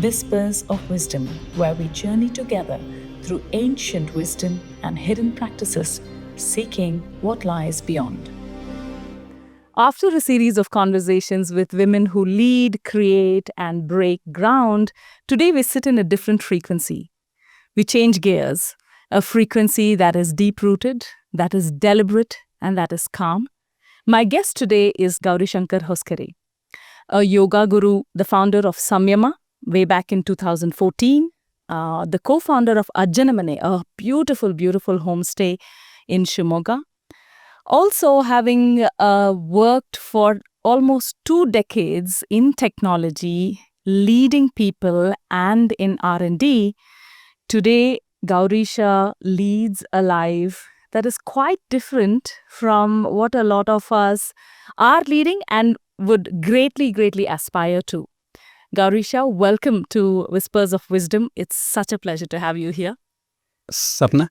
Whispers of Wisdom, where we journey together through ancient wisdom and hidden practices, seeking what lies beyond. After a series of conversations with women who lead, create, and break ground, today we sit in a different frequency. We change gears, a frequency that is deep-rooted, that is deliberate, and that is calm. My guest today is Gowrishankar Hosakere, a yoga guru, the founder of Samyama way back in 2014, the co-founder of Ajjanamane, a beautiful, beautiful homestay in Shimoga. Also having worked for almost 2 decades in technology, leading people and in R&D, today Gowrisha leads a life that is quite different from what a lot of us are leading and would greatly, greatly aspire to. Gowrisha, welcome to Whispers of Wisdom. It's such a pleasure to have you here. Sapna,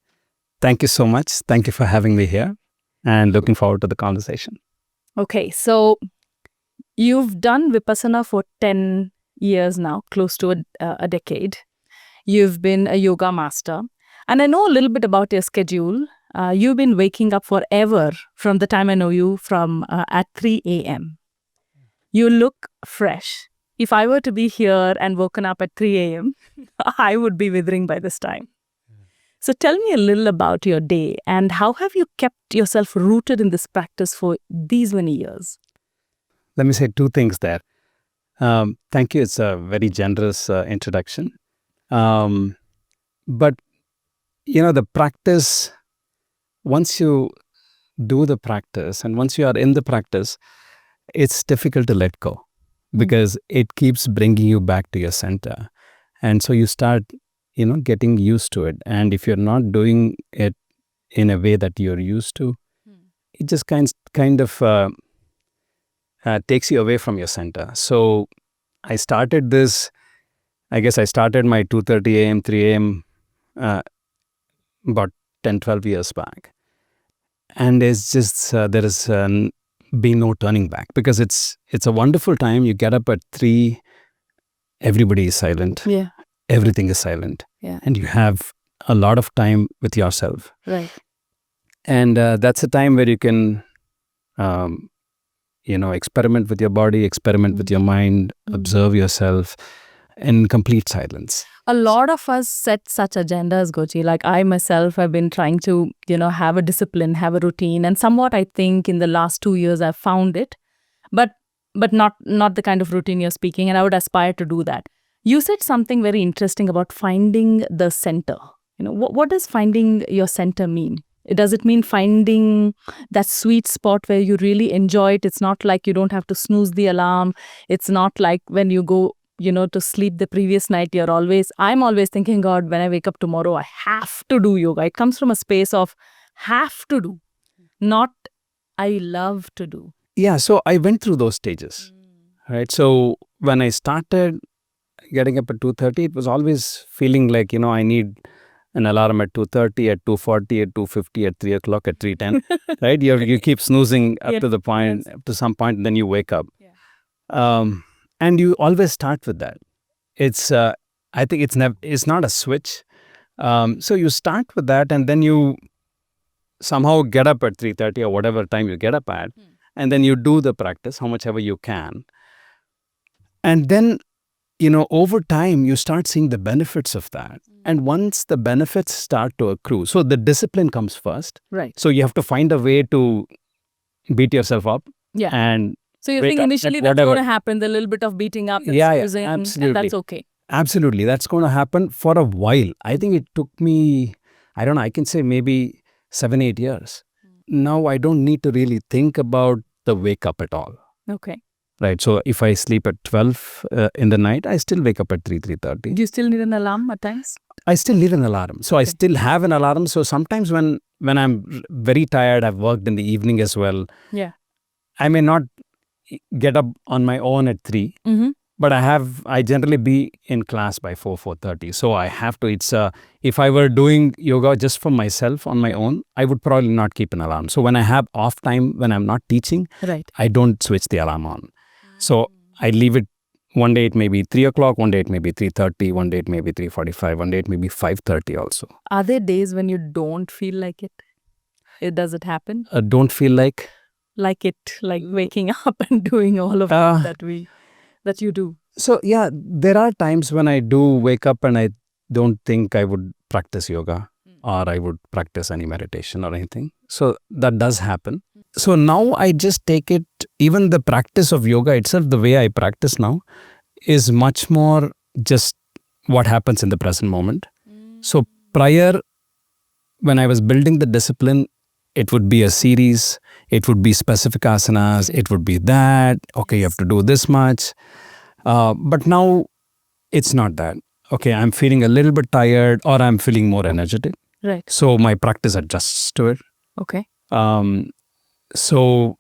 thank you so much. Thank you for having me here and looking forward to the conversation. Okay, so you've done Vipassana for 10 years now, close to a decade. You've been a yoga master. And I know a little bit about your schedule. You've been waking up forever from the time I know you from at 3 a.m. You look fresh. If I were to be here and woken up at 3 a.m., I would be withering by this time. So tell me a little about your day and how have you kept yourself rooted in this practice for these many years? Let me say 2 things there. Thank you. It's a very generous introduction. But, the practice, once you do the practice and once you are in the practice, it's difficult to let go because it keeps bringing you back to your center. And so you start getting used to it. And if you're not doing it in a way that you're used to, it just kind of takes you away from your center. So I started this, I started my 2:30 a.m., 3 a.m. About 10, 12 years back. And it's just, there has been no turning back because it's a wonderful time. You get up at 3, everybody is silent. Yeah. Everything is silent. Yeah. And you have a lot of time with yourself. Right. And that's a time where you can, experiment with your body, experiment with your mind, observe yourself in complete silence. A lot of us set such agendas, Gochi. Like I myself have been trying to, have a discipline, have a routine. And somewhat I think in the last 2 years I've found it, but not the kind of routine you're speaking. And I would aspire to do that. You said something very interesting about finding the center. What does finding your center mean? Does it mean finding that sweet spot where you really enjoy it? It's not like you don't have to snooze the alarm. It's not like when you go, to sleep the previous night, I'm always thinking, God, when I wake up tomorrow, I have to do yoga. It comes from a space of have to do, not I love to do. Yeah, so I went through those stages, right? So when I started getting up at 2:30, it was always feeling like, I need an alarm at 2:30, at 2:40, at 2:50, at 3 o'clock, at 3:10, right? You keep snoozing up to the point, up to some point, and then you wake up. Yeah. And you always start with that. It's, I think it's not a switch. So you start with that and then you somehow get up at 3:30 or whatever time you get up at, and then you do the practice, how much ever you can. And then, over time, you start seeing the benefits of that. And once the benefits start to accrue, so the discipline comes first. Right. So you have to find a way to beat yourself up. Yeah. And so you think initially that's going to happen, the little bit of beating up, absolutely. And that's okay. Absolutely. That's going to happen for a while. I think it took me, I don't know, I can say maybe 7, 8 years. Now I don't need to really think about the wake up at all. Okay. Right. So if I sleep at 12 in the night, I still wake up at 3:30. Do you still need an alarm at times? I still need an alarm. So I still have an alarm. So sometimes when I'm very tired, I've worked in the evening as well. Yeah. I may not get up on my own at 3, but I generally be in class by 4:30. So I have to, if I were doing yoga just for myself on my own, I would probably not keep an alarm. So when I have off time, when I'm not teaching, right, I don't switch the alarm on. So I leave it One day it may be 3 o'clock, one day it may be 3:30, one day it may be 3:45, one day it may be 5:30 also. Are there days when you don't feel like it? Does it happen? Don't feel like? Like it, like waking up and doing all of that you do. So yeah, there are times when I do wake up and I don't think I would practice yoga or I would practice any meditation or anything. So that does happen. So now I just take it, even the practice of yoga itself, the way I practice now is much more just what happens in the present moment. So prior, when I was building the discipline, it would be a series, it would be specific asanas, it would be that, okay, you have to do this much. But now it's not that. Okay, I'm feeling a little bit tired or I'm feeling more energetic. Right. So my practice adjusts to it. Okay. So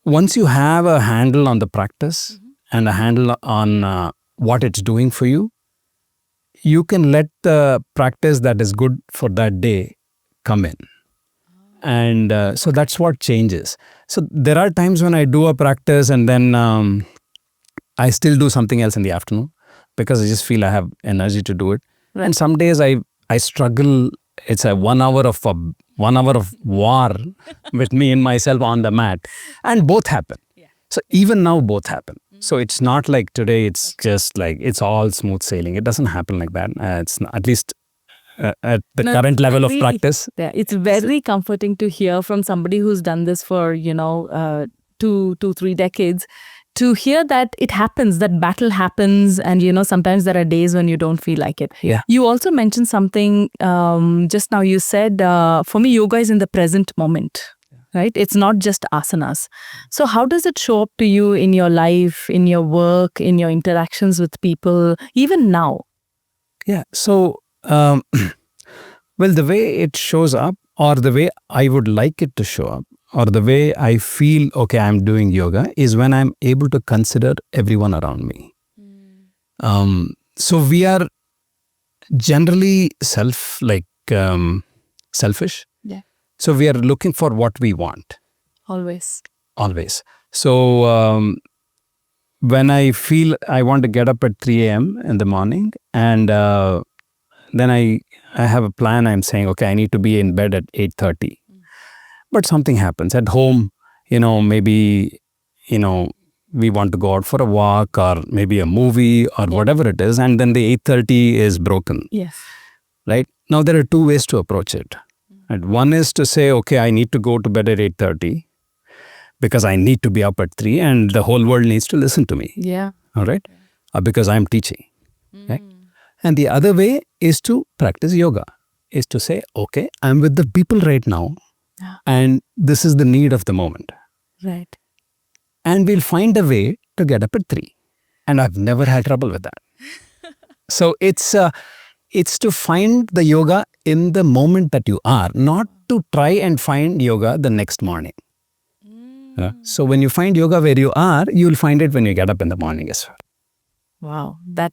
once you have a handle on the practice and a handle on what it's doing for you, you can let the practice that is good for that day come in. And so that's what changes. So there are times when I do a practice and then I still do something else in the afternoon because I just feel I have energy to do it. Right. And some days I struggle. It's a 1 hour of war with me and myself on the mat, and both happen. Yeah. So even now both happen. So it's not like today. It's just like it's all smooth sailing. It doesn't happen like that. It's not, at least at the current level of practice. Yeah, it's very comforting to hear from somebody who's done this for 2-3 decades. To hear that it happens, that battle happens, and sometimes there are days when you don't feel like it. Yeah. You also mentioned something just now. You said, for me, yoga is in the present moment, right? It's not just asanas. So how does it show up to you in your life, in your work, in your interactions with people, even now? Yeah. So, well, the way it shows up, or the way I would like it to show up, or the way I feel, okay, I'm doing yoga, is when I'm able to consider everyone around me. So we are generally selfish. Yeah. So we are looking for what we want. Always. So when I feel I want to get up at 3 a.m. in the morning, and then I have a plan. I'm saying, okay, I need to be in bed at 8:30. But something happens at home, maybe, we want to go out for a walk or maybe a movie or whatever it is. And then the 8:30 is broken. Yes. Right? Now, there are two ways to approach it. And one is to say, okay, I need to go to bed at 8:30 because I need to be up at 3 and the whole world needs to listen to me. Yeah. All right? Because I'm teaching. Right? And the other way is to practice yoga, is to say, okay, I'm with the people right now. And this is the need of the moment. Right. And we'll find a way to get up at 3. And I've never had trouble with that. So it's to find the yoga in the moment that you are, not to try and find yoga the next morning. So when you find yoga where you are, you'll find it when you get up in the morning as well. Wow. That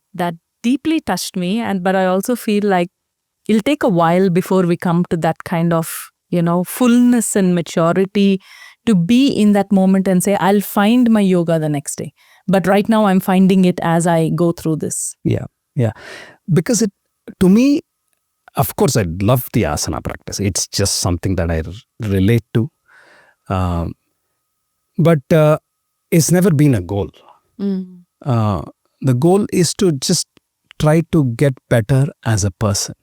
deeply touched me. But I also feel like it'll take a while before we come to that kind of fullness and maturity to be in that moment and say, I'll find my yoga the next day. But right now I'm finding it as I go through this. Yeah. Because to me, of course, I love the asana practice. It's just something that I relate to. But it's never been a goal. The goal is to just try to get better as a person.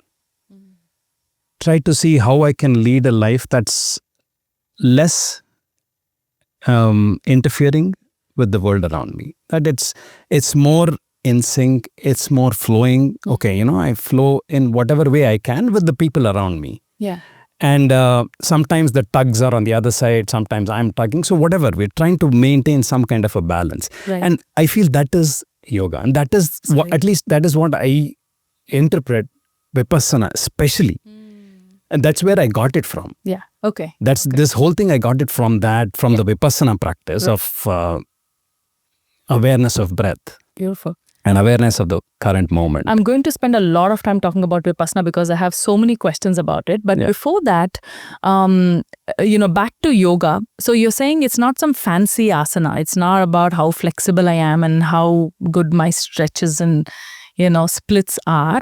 Try to see how I can lead a life that's less interfering with the world around me. That it's more in sync, it's more flowing. Okay, I flow in whatever way I can with the people around me. Yeah. And sometimes the tugs are on the other side, sometimes I'm tugging. So whatever, we're trying to maintain some kind of a balance. Right. And I feel that is yoga. And that is, at least that is what I interpret Vipassana especially. And that's where I got it from. Yeah. Okay. This whole thing, I got it from the Vipassana practice of awareness of breath. Beautiful. And awareness of the current moment. I'm going to spend a lot of time talking about Vipassana because I have so many questions about it. But before that, back to yoga. So you're saying it's not some fancy asana. It's not about how flexible I am and how good my stretches and, splits are.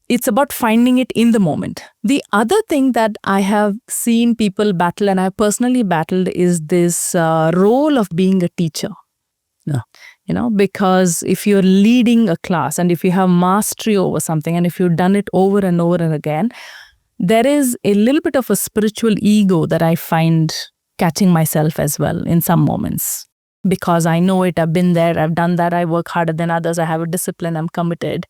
It's about finding it in the moment. The other thing that I have seen people battle, and I have personally battled, is this role of being a teacher. Yeah. Because if you're leading a class and if you have mastery over something and if you've done it over and over and again, there is a little bit of a spiritual ego that I find catching myself as well in some moments. Because I know it, I've been there, I've done that, I work harder than others, I have a discipline, I'm committed.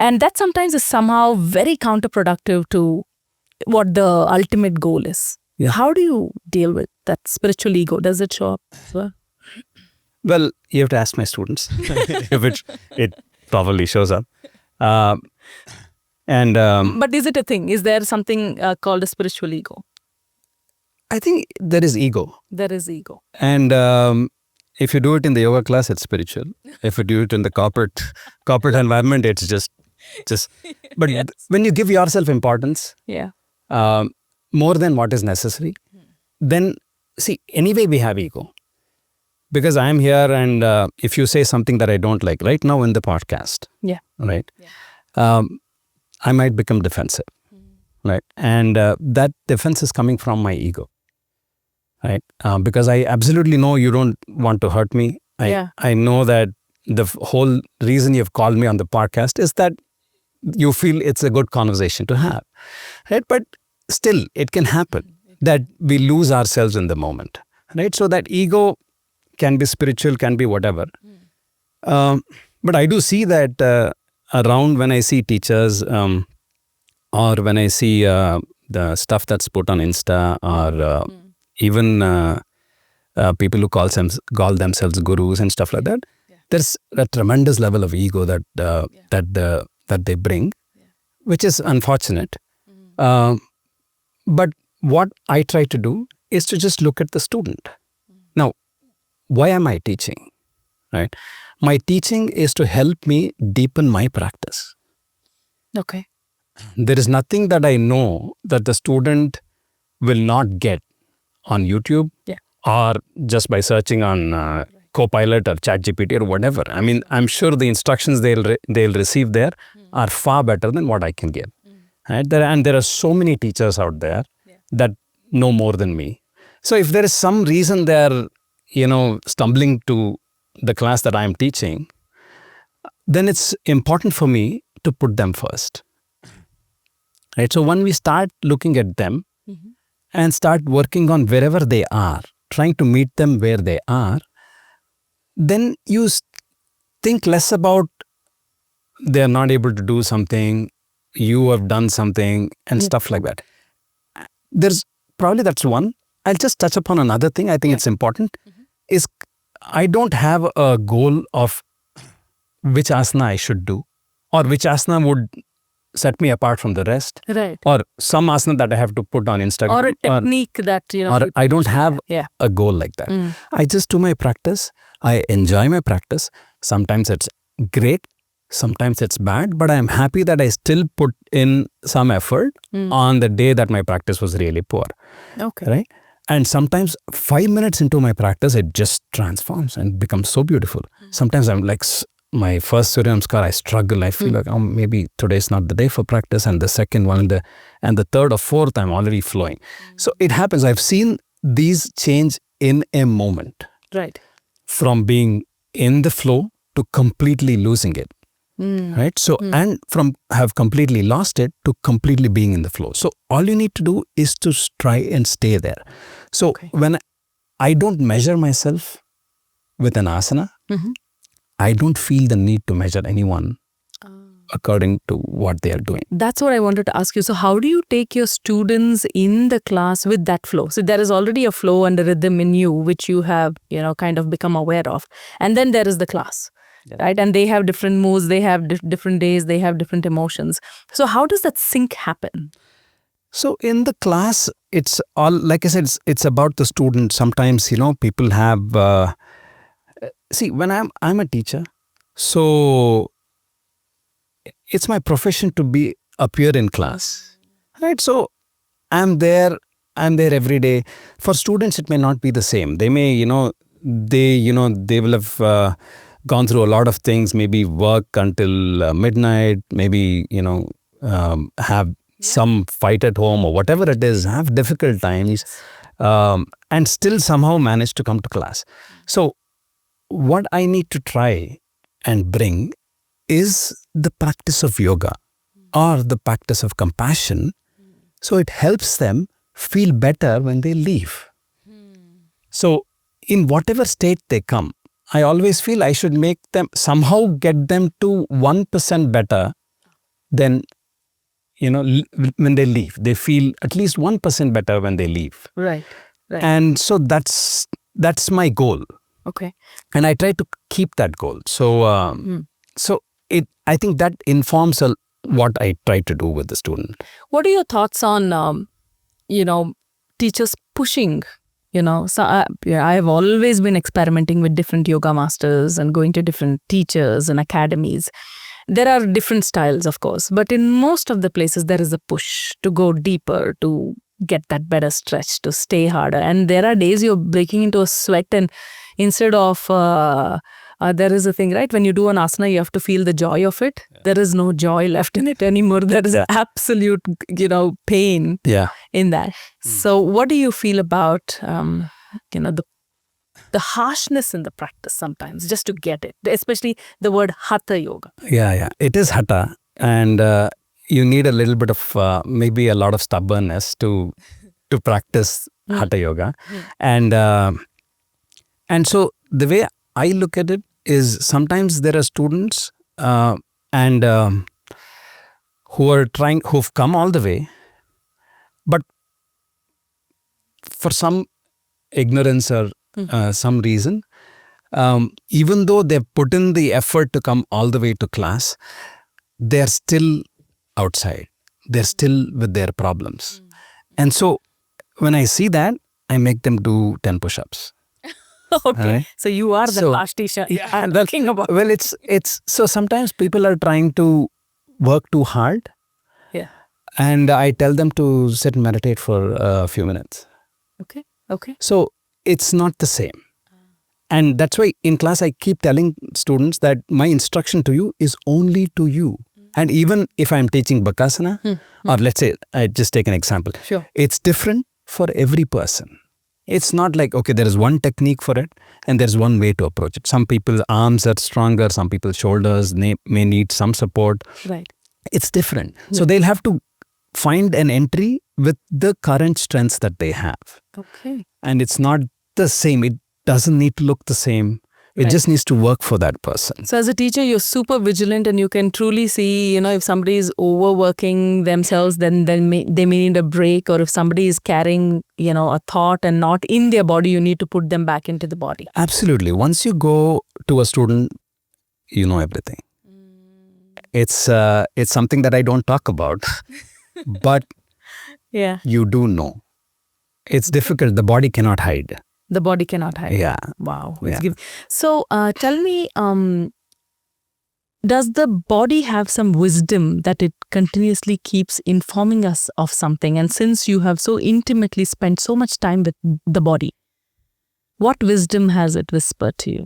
And that sometimes is somehow very counterproductive to what the ultimate goal is. Yeah. How do you deal with that spiritual ego? Does it show up as well? Well, you have to ask my students if it probably shows up. But is it a thing? Is there something called a spiritual ego? I think there is ego. There is ego. And if you do it in the yoga class, it's spiritual. If you do it in the corporate environment, it's just. But Yes. when you give yourself importance, more than what is necessary, then see, anyway we have ego. Because I am here, and if you say something that I don't like, right now in the podcast, right, I might become defensive, right, and that defense is coming from my ego, right, because I absolutely know you don't want to hurt me. I know that the whole reason you've called me on the podcast is that you feel it's a good conversation to have, right? But still, it can happen that we lose ourselves in the moment, right? So that ego can be spiritual, can be whatever. But I do see that around when I see teachers or when I see the stuff that's put on Insta or even people who call themselves gurus and stuff like that, there's a tremendous level of ego that they bring, which is unfortunate. But what I try to do is to just look at the student. Now, why am I teaching? Right? My teaching is to help me deepen my practice. Okay. There is nothing that I know that the student will not get on YouTube or just by searching on Copilot or ChatGPT or whatever. I mean, I'm sure the instructions they'll receive there are far better than what I can give. Right? And there are so many teachers out there that know more than me. So if there is some reason they're stumbling to the class that I'm teaching, then it's important for me to put them first. Right? So when we start looking at them and start working on wherever they are, trying to meet them where they are, then you think less about they're not able to do something, you have done something and stuff like that. There's probably that's one. I'll just touch upon another thing. I think it's important. Is I don't have a goal of which asana I should do or which asana would set me apart from the rest. Right. Or some asana that I have to put on Instagram. Or a technique that, Or I don't have a goal like that. I just do my practice. I enjoy my practice. Sometimes it's great. Sometimes it's bad. But I'm happy that I still put in some effort on the day that my practice was really poor. Okay. Right? And sometimes 5 minutes into my practice, it just transforms and becomes so beautiful. Sometimes I'm like, my first Surya Namaskar, I struggle. I feel like, maybe today's not the day for practice. And the second one and the third or fourth, I'm already flowing. So it happens. I've seen these change in a moment. Right. From being in the flow to completely losing it. Right? So, and from have completely lost it to completely being in the flow. So all you need to do is to try and stay there. So when I don't measure myself with an asana, I don't feel the need to measure anyone according to what they are doing. That's what I wanted to ask you. So how do you take your students in the class with that flow? So there is already a flow and a rhythm in you, which you have, kind of become aware of. And then there is the class, right? And they have different moods, they have different days, they have different emotions. So how does that sync happen? So in the class, it's all, like I said, it's about the student. Sometimes, people have, see, when I'm a teacher, So it's my profession to appear in class, right? So I'm there every day. For students, it may not be the same. They may, they will have gone through a lot of things, maybe work until midnight, maybe, have some fight at home or whatever it is, have difficult times, and still somehow manage to come to class. So what I need to try and bring is the practice of yoga or the practice of compassion. So it helps them feel better when they leave. So in whatever state they come, I always feel I should make them, somehow get them to 1% better than, when they leave. They feel at least 1% better when they leave. Right. And so that's my goal. Okay. And I try to keep that goal. So, I think that informs what I try to do with the student. What are your thoughts on, teachers pushing? So I have always been experimenting with different yoga masters and going to different teachers and academies. There are different styles, of course, but in most of the places there is a push to go deeper, to get that better stretch, to stay harder. And there are days you're breaking into a sweat, and instead of there is a thing, right? When you do an asana, you have to feel the joy of it. Yeah. There is no joy left in it anymore. There is absolute, pain in that. So what do you feel about, the harshness in the practice sometimes, just to get it, especially the word hatha yoga? Yeah. It is hatha. And you need a little bit of, maybe a lot of stubbornness to practice hatha yoga. And so the way I look at it is, sometimes there are students who've come all the way, but for some ignorance or some reason, even though they've put in the effort to come all the way to class, they're still outside. They're still with their problems. And so when I see that, I make them do 10 push-ups. Okay. Right? So you are the last teacher I'm talking about. Well, it's so sometimes people are trying to work too hard. Yeah. And I tell them to sit and meditate for a few minutes. Okay. So it's not the same. And that's why in class I keep telling students that my instruction to you is only to you. And even if I'm teaching Vipassana, or let's say, I just take an example. Sure. It's different for every person. It's not like, okay, there is one technique for it and there's one way to approach it. Some people's arms are stronger, some people's shoulders may need some support. Right. It's different. So they'll have to find an entry with the current strengths that they have. Okay. And it's not the same. It doesn't need to look the same. It just needs to work for that person. So as a teacher, you're super vigilant, and you can truly see, if somebody is overworking themselves, then they may need a break. Or if somebody is carrying, a thought and not in their body, you need to put them back into the body. Absolutely. Once you go to a student, you know everything. It's something that I don't talk about, but you do know. It's difficult. The body cannot hide. The body cannot hide. Yeah. Wow. So tell me, does the body have some wisdom that it continuously keeps informing us of something? And since you have so intimately spent so much time with the body, what wisdom has it whispered to you?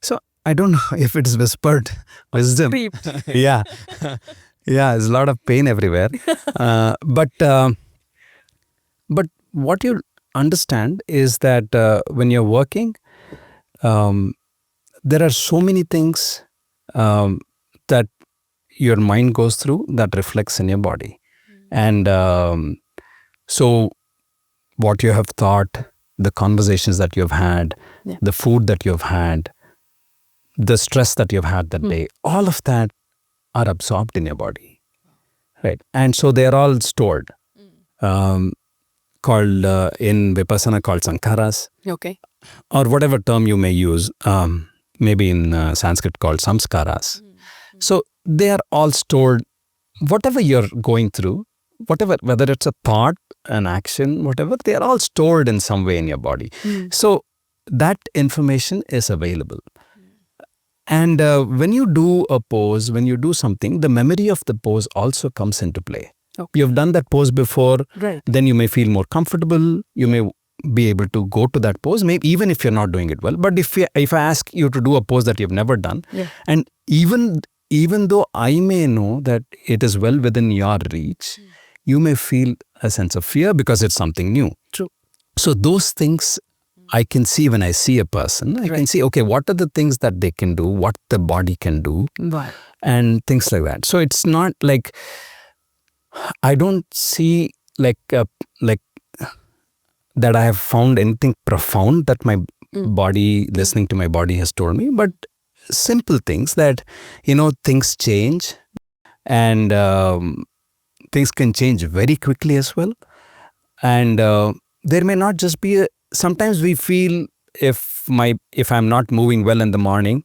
So I don't know if it's whispered wisdom. Yeah. There's a lot of pain everywhere. But what you understand is that when you're working, there are so many things that your mind goes through that reflects in your body. And so what you have thought, the conversations that you've had, the food that you've had, the stress that you've had that day, all of that are absorbed in your body. Right. And so they're all stored. Called in Vipassana called sankharas. Okay. Or whatever term you may use, maybe in Sanskrit called samskaras. So they are all stored. Whatever you're going through, whether it's a thought, an action, whatever, they are all stored in some way in your body. So that information is available. And when you do a pose, when you do something, the memory of the pose also comes into play. Okay. You've done that pose before, Right. then you may feel more comfortable. You may be able to go to that pose, maybe even if you're not doing it well. But if I ask you to do a pose that you've never done, and even though I may know that it is well within your reach, you may feel a sense of fear because it's something new. True. So those things I can see when I see a person. I can see, okay, what are the things that they can do, what the body can do, Right. and things like that. So it's not like, I don't see like that I have found anything profound that my body, listening to my body has told me, but simple things that, things change, and things can change very quickly as well. And there may not just be sometimes we feel if I'm not moving well in the morning,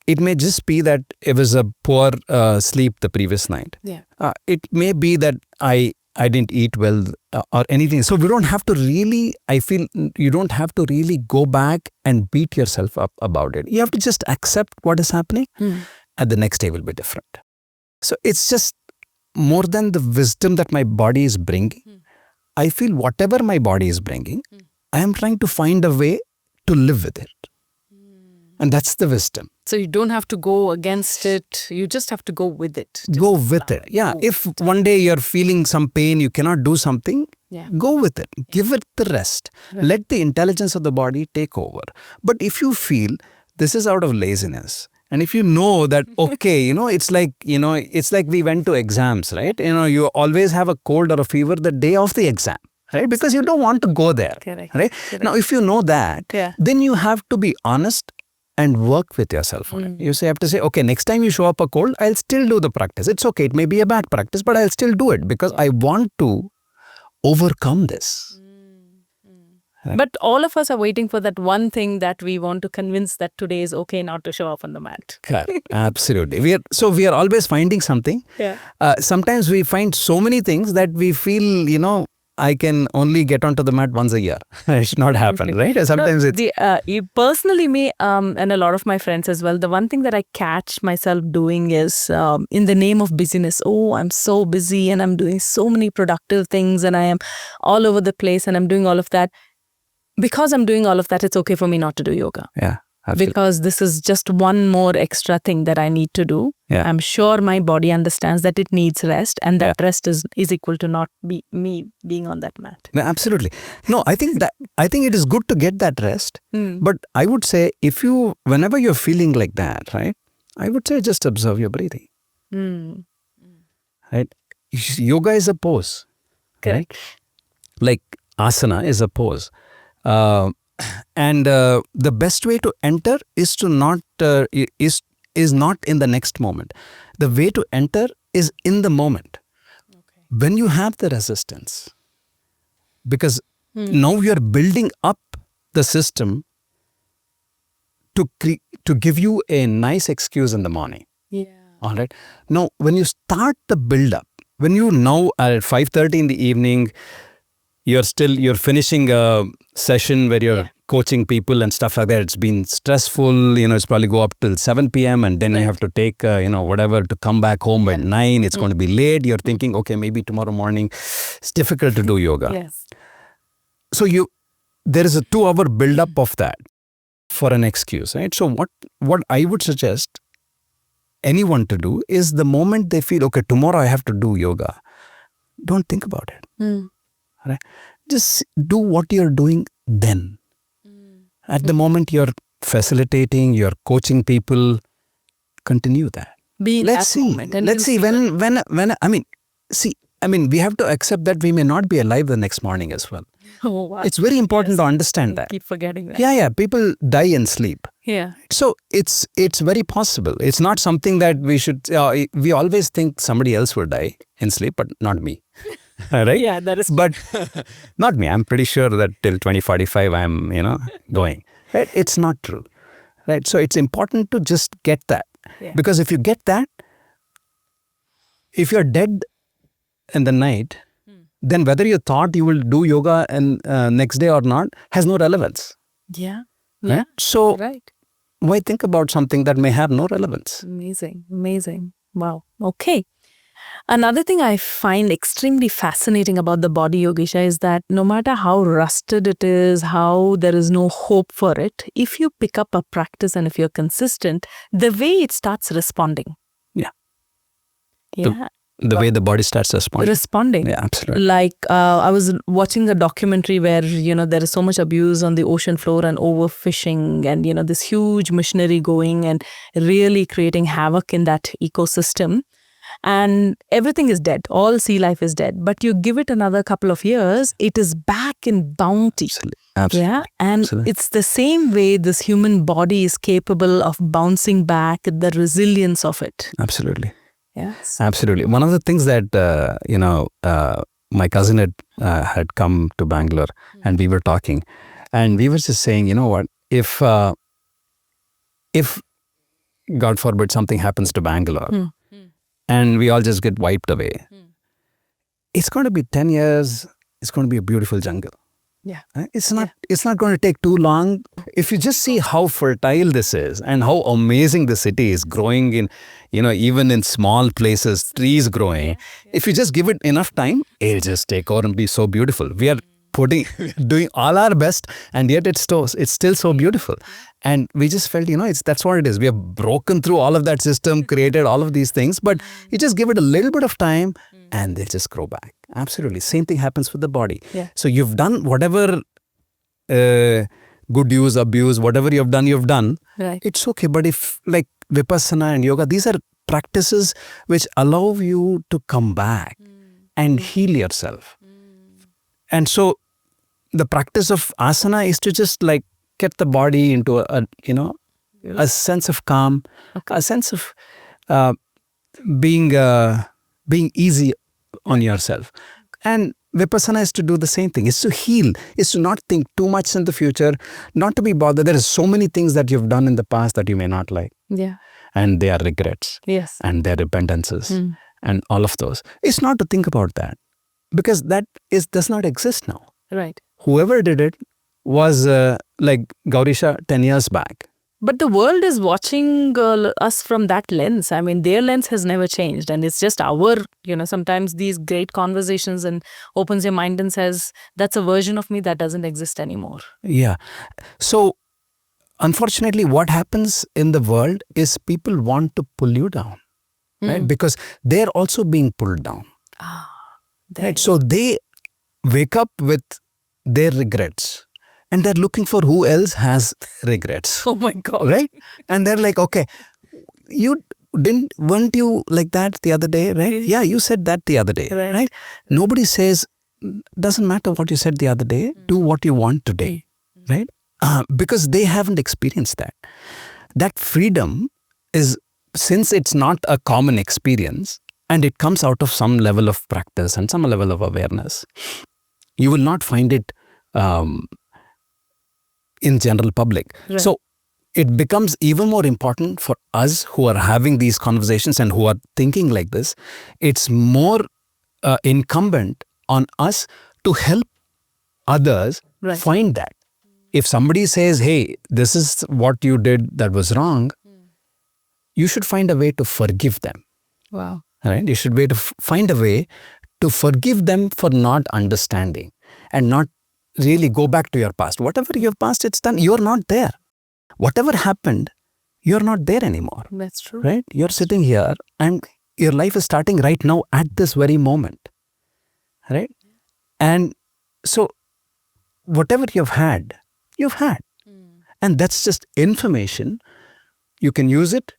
it may just be that it was a poor sleep the previous night. Yeah. It may be that I didn't eat well or anything. So we don't have to really, I feel you don't have to really go back and beat yourself up about it. You have to just accept what is happening, and the next day will be different. So it's just more than the wisdom that my body is bringing. I feel whatever my body is bringing, I am trying to find a way to live with it. And that's the wisdom. So you don't have to go against it. You just have to go with it. Go with it. Yeah. If one day you're feeling some pain, you cannot do something, go with it. Give it the rest. Right. Let the intelligence of the body take over. But if you feel this is out of laziness, and if you know that, okay, it's like we went to exams, right? You always have a cold or a fever the day of the exam, right? Because you don't want to go there, Correct. right? Correct. Now, if you know that, then you have to be honest and work with yourself on it. You have to say, okay, next time you show up a cold, I'll still do the practice. It's okay. It may be a bad practice, but I'll still do it because I want to overcome this. Right. But all of us are waiting for that one thing that we want to convince that today is okay not to show up on the mat. Correct. Absolutely. We are always finding something. Yeah. Sometimes we find so many things that we feel, I can only get onto the mat once a year. It should not happen, right? Sometimes personally, me and a lot of my friends as well, the one thing that I catch myself doing is in the name of busyness. Oh, I'm so busy and I'm doing so many productive things and I am all over the place and I'm doing all of that. Because I'm doing all of that, it's okay for me not to do yoga. Yeah. Absolutely. Because this is just one more extra thing that I need to do. Yeah. I'm sure my body understands that it needs rest, and that rest is equal to not be me being on that mat. No, absolutely. No, I think it is good to get that rest. But I would say whenever you're feeling like that, right? I would say just observe your breathing. Right? Yoga is a pose. Correct. Right? Like asana is a pose. And the best way to enter is to not is not in the next moment. The way to enter is in the moment. Okay. When you have the resistance, because now you are building up the system to give you a nice excuse in the morning. Yeah. All right. Now, when you start the build up, when you now at 5:30 in the evening, you're finishing a session where you're coaching people and stuff like that. It's been stressful, it's probably go up till 7 p.m. and then you have to take, whatever to come back home by 9. It's going to be late. You're thinking, okay, maybe tomorrow morning. It's difficult to do yoga. Yes. So there is a 2-hour build up of that for an excuse, right? So what I would suggest anyone to do is the moment they feel, okay, tomorrow I have to do yoga, don't think about it. Right? Just do what you're doing then. At the moment you're facilitating, you're coaching people, continue that. Let's see. Let's see when we have to accept that we may not be alive the next morning as well. Oh, wow. It's very important to understand that. Keep forgetting that. Yeah. People die in sleep. Yeah. So it's very possible. It's not something that we should. We always think somebody else will die in sleep, but not me. Right? Yeah, that is. But not me. I'm pretty sure that till 2045 I'm, going. Right? It's not true. Right? So it's important to just get that. Yeah. Because if you get that, if you're dead in the night, then whether you thought you will do yoga and next day or not has no relevance. Yeah. Right? So why think about something that may have no relevance? Amazing. Amazing. Wow. Okay. Another thing I find extremely fascinating about the body, Yogisha, is that no matter how rusted it is, how there is no hope for it, if you pick up a practice and if you're consistent, the way it starts responding. Yeah. Yeah. The way the body starts responding. Yeah, absolutely. Like I was watching a documentary where, there is so much abuse on the ocean floor and overfishing and, this huge machinery going and really creating havoc in that ecosystem. And everything is dead. All sea life is dead. But you give it another couple of years, it is back in bounty. Absolutely. Yeah. And it's the same way this human body is capable of bouncing back, the resilience of it. Absolutely. Yes. Absolutely. One of the things that, my cousin had come to Bangalore and we were talking and we were just saying, you know what, if God forbid something happens to Bangalore and we all just get wiped away, it's going to be 10 years, it's going to be a beautiful jungle. Yeah. It's not going to take too long. If you just see how fertile this is and how amazing the city is growing in, even in small places, trees growing. If you just give it enough time, it'll just take over and be so beautiful. We are doing all our best and yet it's still so beautiful. And we just felt, that's what it is. We have broken through all of that system, created all of these things, but you just give it a little bit of time and they'll just grow back. Absolutely. Same thing happens with the body. Yeah. So you've done whatever good use, abuse, whatever you've done. Right. It's okay. But if like Vipassana and yoga, these are practices which allow you to come back and heal yourself. And so the practice of asana is to just like get the body into a sense of calm, a sense of being easy on yourself. And Vipassana is to do the same thing. It's to heal. It's to not think too much in the future, not to be bothered. There are so many things that you've done in the past that you may not like. Yeah. And they are regrets. Yes. And their repentances and all of those. It's not to think about that because that does not exist now. Right. Whoever did it was like Gowrisha 10 years back. But the world is watching us from that lens. I mean, their lens has never changed. And it's just our, sometimes these great conversations and opens your mind and says, that's a version of me that doesn't exist anymore. Yeah. So, unfortunately, what happens in the world is people want to pull you down, right? Because they're also being pulled down. Right? So, they wake up with their regrets. And they're looking for who else has regrets. Oh my God. Right? And they're like, okay, weren't you like that the other day, right? Yeah, you said that the other day, right? Nobody says, doesn't matter what you said the other day, do what you want today, right? Because they haven't experienced that. That freedom is, since it's not a common experience, and it comes out of some level of practice and some level of awareness, you will not find it in general public. Right. So it becomes even more important for us who are having these conversations and who are thinking like this. It's more incumbent on us to help others find that. If somebody says, hey, this is what you did that was wrong, you should find a way to forgive them. Wow. Right? You should find a way to forgive them for not understanding and not really go back to your past. Whatever your past, it's done. You're not there. Whatever happened, you're not there anymore. That's true. Right? You're sitting here and your life is starting right now at this very moment. Right? And so whatever you've had. And that's just information. You can use it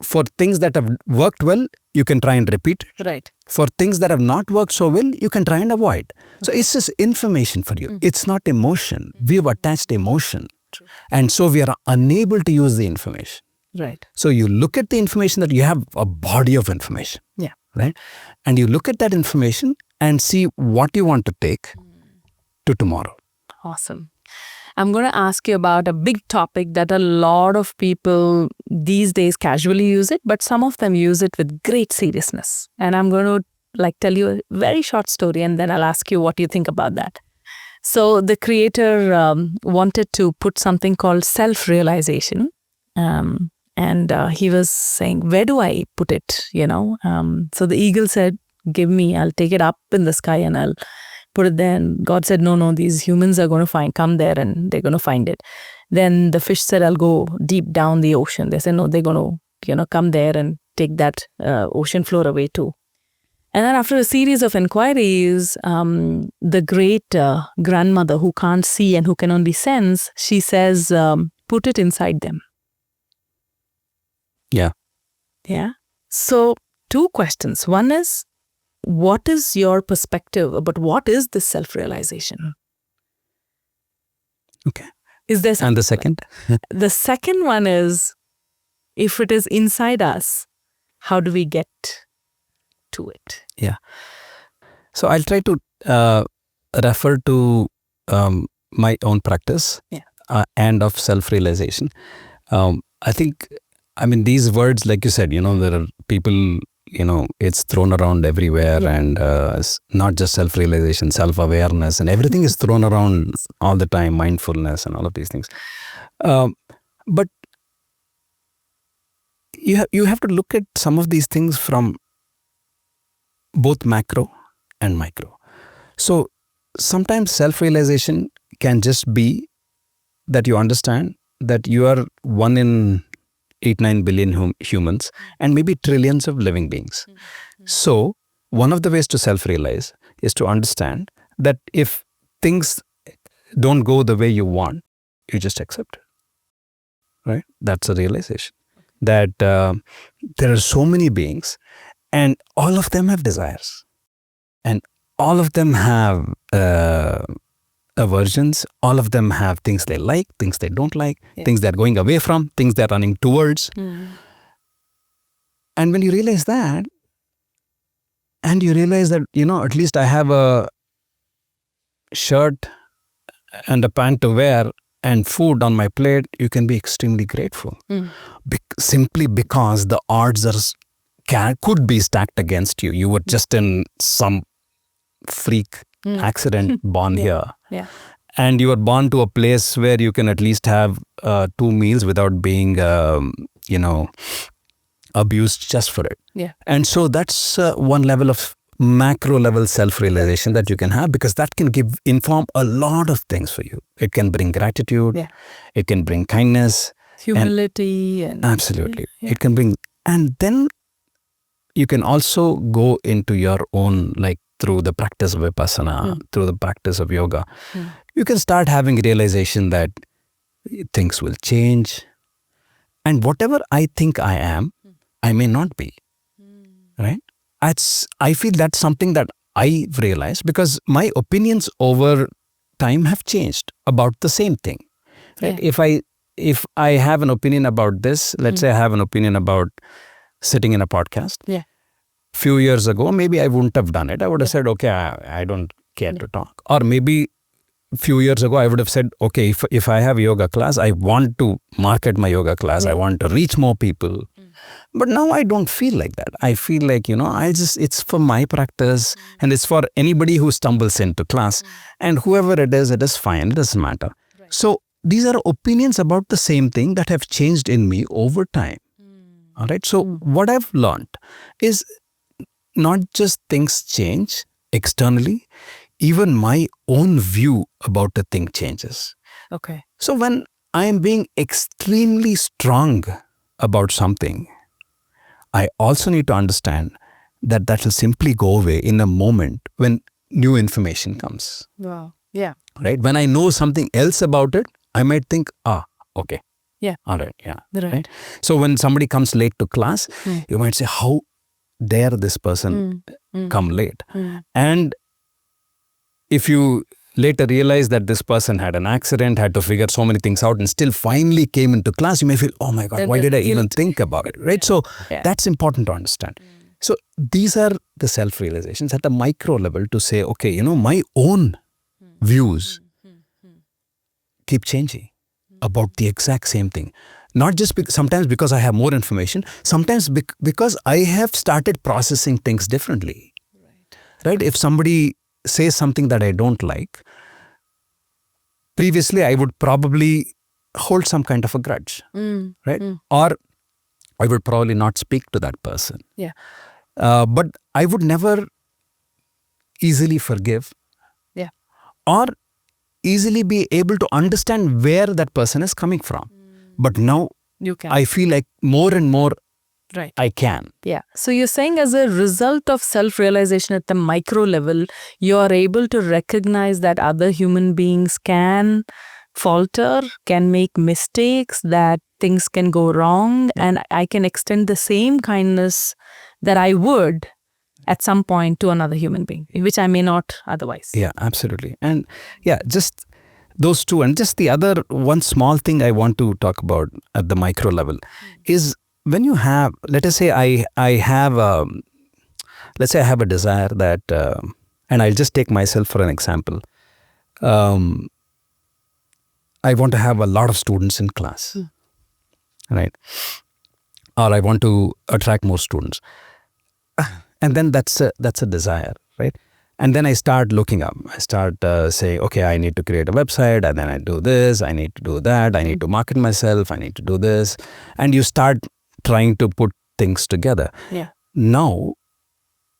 for things that have worked well, you can try and repeat it. Right. For things that have not worked so well, you can try and avoid. So it's just information for you. It's not emotion. We've attached emotion. True. And so we are unable to use the information. Right. So you look at the information that you have a body of information. Yeah. Right? And you look at that information and see what you want to take to tomorrow. Awesome. I'm going to ask you about a big topic that a lot of people these days casually use it, but some of them use it with great seriousness. And I'm going to tell you a very short story and then I'll ask you what you think about that. So the creator wanted to put something called self-realization. And he was saying, where do I put it? So the eagle said, give me, I'll take it up in the sky and I'll put it there. And God said, no, these humans are going to come there and they're going to find it. Then the fish said, I'll go deep down the ocean. They said, no, they're going to, come there and take that ocean floor away too. And then after a series of inquiries, the great grandmother who can't see and who can only sense, she says, put it inside them. Yeah. Yeah. So 2 questions. One is, what is your perspective about what is this self-realization? Okay. Is there And the second? The second one is, if it is inside us, how do we get to it? Yeah. So I'll try to refer to my own practice and of self-realization. I think, these words, like you said, there are people, it's thrown around everywhere, and it's not just self-realization, self-awareness, and everything is thrown around all the time, mindfulness and all of these things. But you have to look at some of these things from both macro and micro. So sometimes self-realization can just be that you understand that you are 1 in 8-9 billion humans and maybe trillions of living beings. So one of the ways to self-realize is to understand that if things don't go the way you want, you just accept it. Right? That's a realization. That there are so many beings and all of them have desires. And all of them have aversions. All of them have things they like, things they don't like, things they're going away from, things they're running towards. And when you realize that, and you realize that, at least I have a shirt and a pant to wear and food on my plate, you can be extremely grateful. Simply because the odds could be stacked against you. You were just in some freak accident born here. And you were born to a place where you can at least have 2 meals without being, abused just for it. And so that's one level of macro level self-realization that you can have, because that can inform a lot of things for you. It can bring gratitude. It can bring kindness. Humility. And absolutely. It can bring, and then you can also go into your own, like through the practice of Vipassana, through the practice of yoga, you can start having realization that things will change. And whatever I think I am, I may not be. Right? I feel that's something that I've realized, because my opinions over time have changed about the same thing. Right? If I have an opinion about this, let's say I have an opinion about sitting in a podcast. Few years ago, maybe I wouldn't have done it. I would have said, okay, I don't care to talk. Or maybe a few years ago, I would have said, okay, if I have a yoga class, I want to market my yoga class. I want to reach more people. But now I don't feel like that. I feel like, it's for my practice, and it's for anybody who stumbles into class. And whoever it is fine. It doesn't matter. So these are opinions about the same thing that have changed in me over time. All right. So what I've learned is not just things change externally, even my own view about a thing changes. Okay. So when I am being extremely strong about something, I also need to understand that will simply go away in a moment when new information comes. Wow. Yeah. Right? When I know something else about it, I might think, okay. Yeah. All right. Yeah. Right. So when somebody comes late to class, you might say, how dare this person come late? And if you later realize that this person had an accident, had to figure so many things out, and still finally came into class, you may feel, oh my God, why did I even think about it? Right? So that's important to understand. So these are the self-realizations at the micro level to say, okay, my own views keep changing about the exact same thing. Not just sometimes because I have more information, sometimes because I have started processing things differently. Right? If somebody says something that I don't like, previously I would probably hold some kind of a grudge, right? Or I would probably not speak to that person. Yeah. But I would never easily forgive. Yeah. Or easily be able to understand where that person is coming from. But now You can. I feel like more and more Right. I can. Yeah. So you're saying as a result of self-realization at the micro level, you are able to recognize that other human beings can falter, can make mistakes, that things can go wrong, and I can extend the same kindness that I would at some point to another human being, which I may not otherwise. Yeah, absolutely. And yeah, just those two. And just the other one small thing I want to talk about at the micro level is when you have, let us say I have let's say I have a desire that, and I'll just take myself for an example. I want to have a lot of students in class, right? Or I want to attract more students. And then that's a desire, right? And then I start looking up. I start saying, okay, I need to create a website, and then I do this, I need to do that, I need to market myself, I need to do this. And you start trying to put things together. Yeah. Now,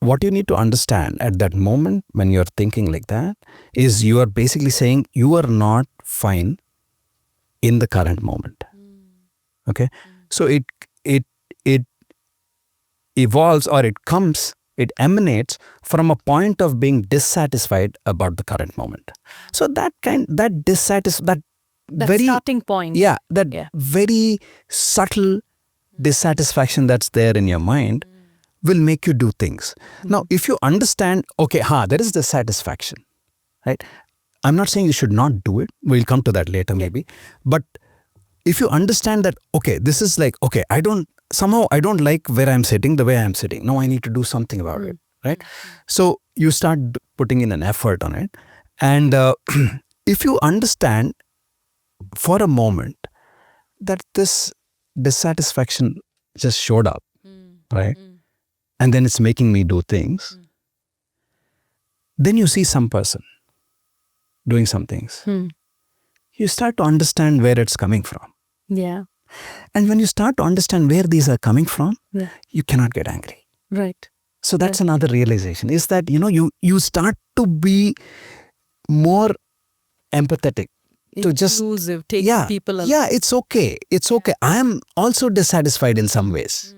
what you need to understand at that moment when you're thinking like that is you are basically saying you are not fine in the current moment. Okay? So it evolves, or it emanates from a point of being dissatisfied about the current moment. So that very starting point. Yeah, very subtle dissatisfaction that's there in your mind will make you do things. Now, if you understand, okay, there is dissatisfaction, right? I'm not saying you should not do it. We'll come to that later maybe. But if you understand that, okay, this is like, okay, I don't like where I'm sitting, the way I'm sitting. No, I need to do something about it, right? So you start putting in an effort on it. And if you understand for a moment that this dissatisfaction just showed up, right? And then it's making me do things. Then you see some person doing some things. You start to understand where it's coming from. Yeah. And when you start to understand where these are coming from, you cannot get angry. Right. So that's another realization, is that, you start to be more empathetic. To just inclusive, take people Yeah, it's okay. It's okay. I am also dissatisfied in some ways.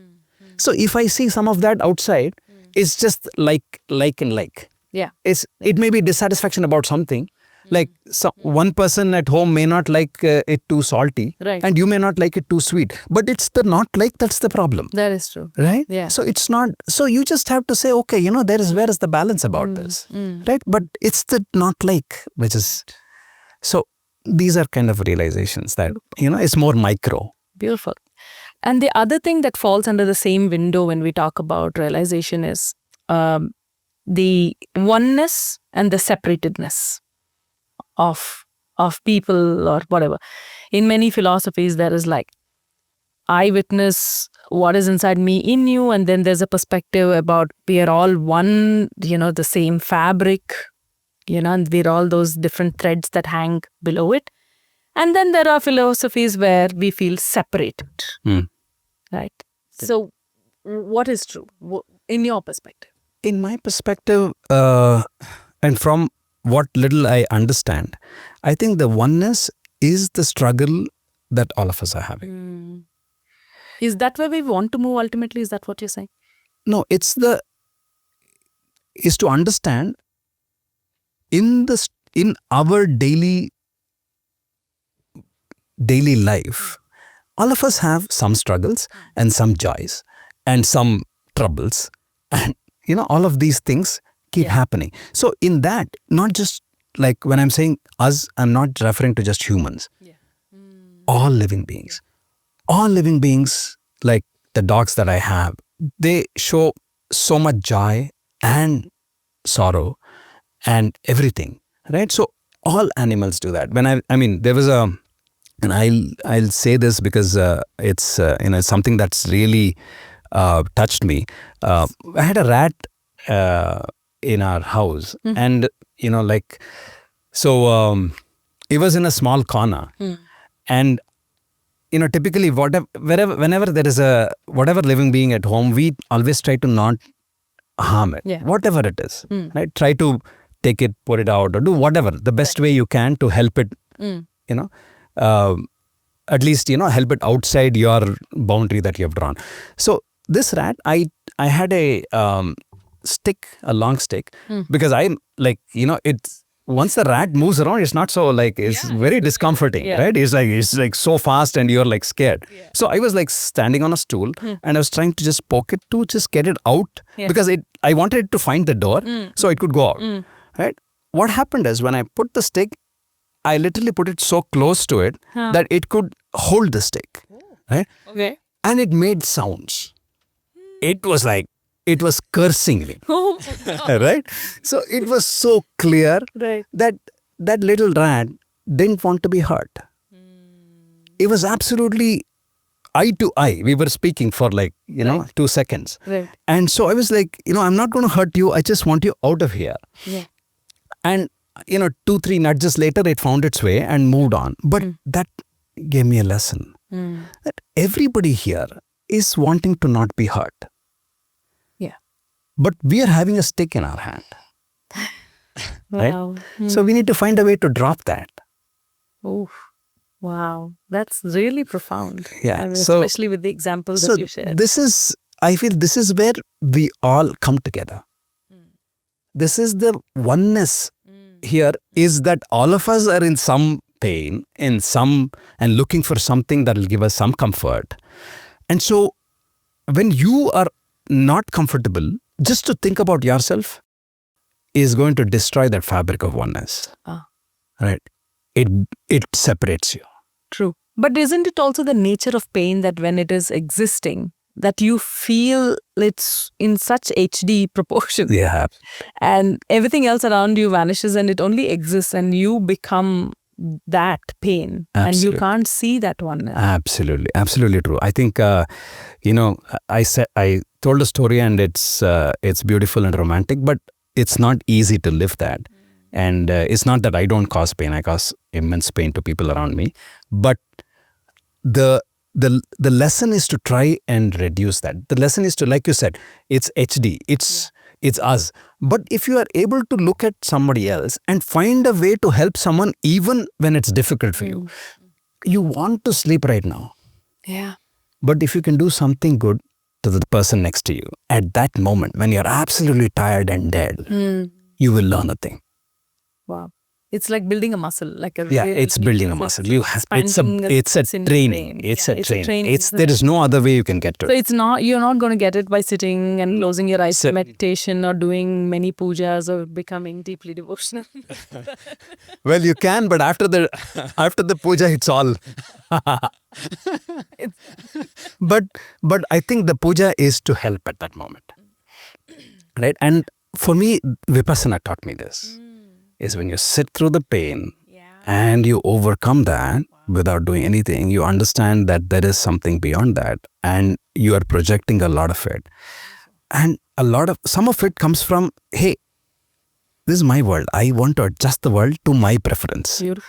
So if I see some of that outside, it's just like and like. Yeah. It may be dissatisfaction about something. Like one person at home may not like it too salty, right, and you may not like it too sweet. But it's the not like that's the problem. That is true. Right? Yeah. So it's not. So you just have to say, okay, where is the balance about this, right? But it's the not like, which is so. These are kind of realizations that it's more micro. Beautiful. And the other thing that falls under the same window when we talk about realization is the oneness and the separatedness of people or whatever. In many philosophies, there is like, I witness what is inside me in you, and then there's a perspective about we are all one, the same fabric, and we're all those different threads that hang below it. And then there are philosophies where we feel separated, right? So what is true in your perspective? In my perspective, and from what little I understand, I think the oneness is the struggle that all of us are having. Is that where we want to move ultimately? Is that what you're saying? No, is to understand in our daily life, all of us have some struggles and some joys and some troubles, and all of these things keep happening. So in that, not just like when I'm saying us, I'm not referring to just humans. All living beings, like the dogs that I have, they show so much joy and sorrow and everything, right? So all animals do that. When I mean, there was and I'll say this because it's something that's really touched me. I had a rat in our house, and it was in a small corner. And typically whenever there is whatever living being at home, we always try to not harm it, whatever it is, right? Try to take it, put it out, or do whatever the best way you can to help it, at least help it outside your boundary that you have drawn. So this rat, I had a stick, a long stick, because I'm like, it's once the rat moves around, it's not so like, it's very discomforting, right? It's like so fast and you're like scared. So I was like standing on a stool and I was trying to just poke it to just get it out because I wanted it to find the door so it could go out, right? What happened is when I put the stick, I literally put it so close to it that it could hold the stick, right? Okay. And it made sounds. It was like, it was cursing me, right? So it was so clear that little rat didn't want to be hurt. It was absolutely eye to eye. We were speaking for like, 2 seconds. Right. And so I was like, I'm not going to hurt you. I just want you out of here. Yeah. And, 2-3 nudges later, it found its way and moved on. But that gave me a lesson that everybody here is wanting to not be hurt. Yeah. But we are having a stick in our hand. Right? Wow. So we need to find a way to drop that. Oh, wow. That's really profound. Yeah. I mean, So- especially with the examples So that you shared. I feel this is where we all come together. This is the oneness here, is that all of us are in some pain, and looking for something that will give us some comfort. And so when you are not comfortable, just to think about yourself is going to destroy that fabric of oneness. Right? It separates you. True. But isn't it also the nature of pain that when it is existing, that you feel it's in such HD proportions Yeah. and everything else around you vanishes and it only exists and you become that pain and Absolutely. you can't see that oneness. Absolutely true. I think I told a story and it's beautiful and romantic, but it's not easy to live that. And it's not that I don't cause pain. I cause immense pain to people around me. But the lesson is to try and reduce that. The lesson is to, like you said, it's HD. It's us. But if you are able to look at somebody else and find a way to help someone even when it's difficult for you, you want to sleep right now. Yeah. But if you can do something good to the person next to you at that moment when you're absolutely tired and dead, you will learn a thing. Wow. It's like building a muscle, like a It's building a muscle. It's a training. It's a training. There is no other way you can get to So it. you're not going to get it by sitting and closing your eyes for meditation or doing many pujas or becoming deeply devotional. Well, you can, but after the puja, it's all. But I think the puja is to help at that moment, right? And for me, Vipassana taught me this. Is when you sit through the pain and you overcome that without doing anything, you understand that there is something beyond that and you are projecting a lot of it. And some of it comes from, hey, this is my world. I want to adjust the world to my preference. Beautiful.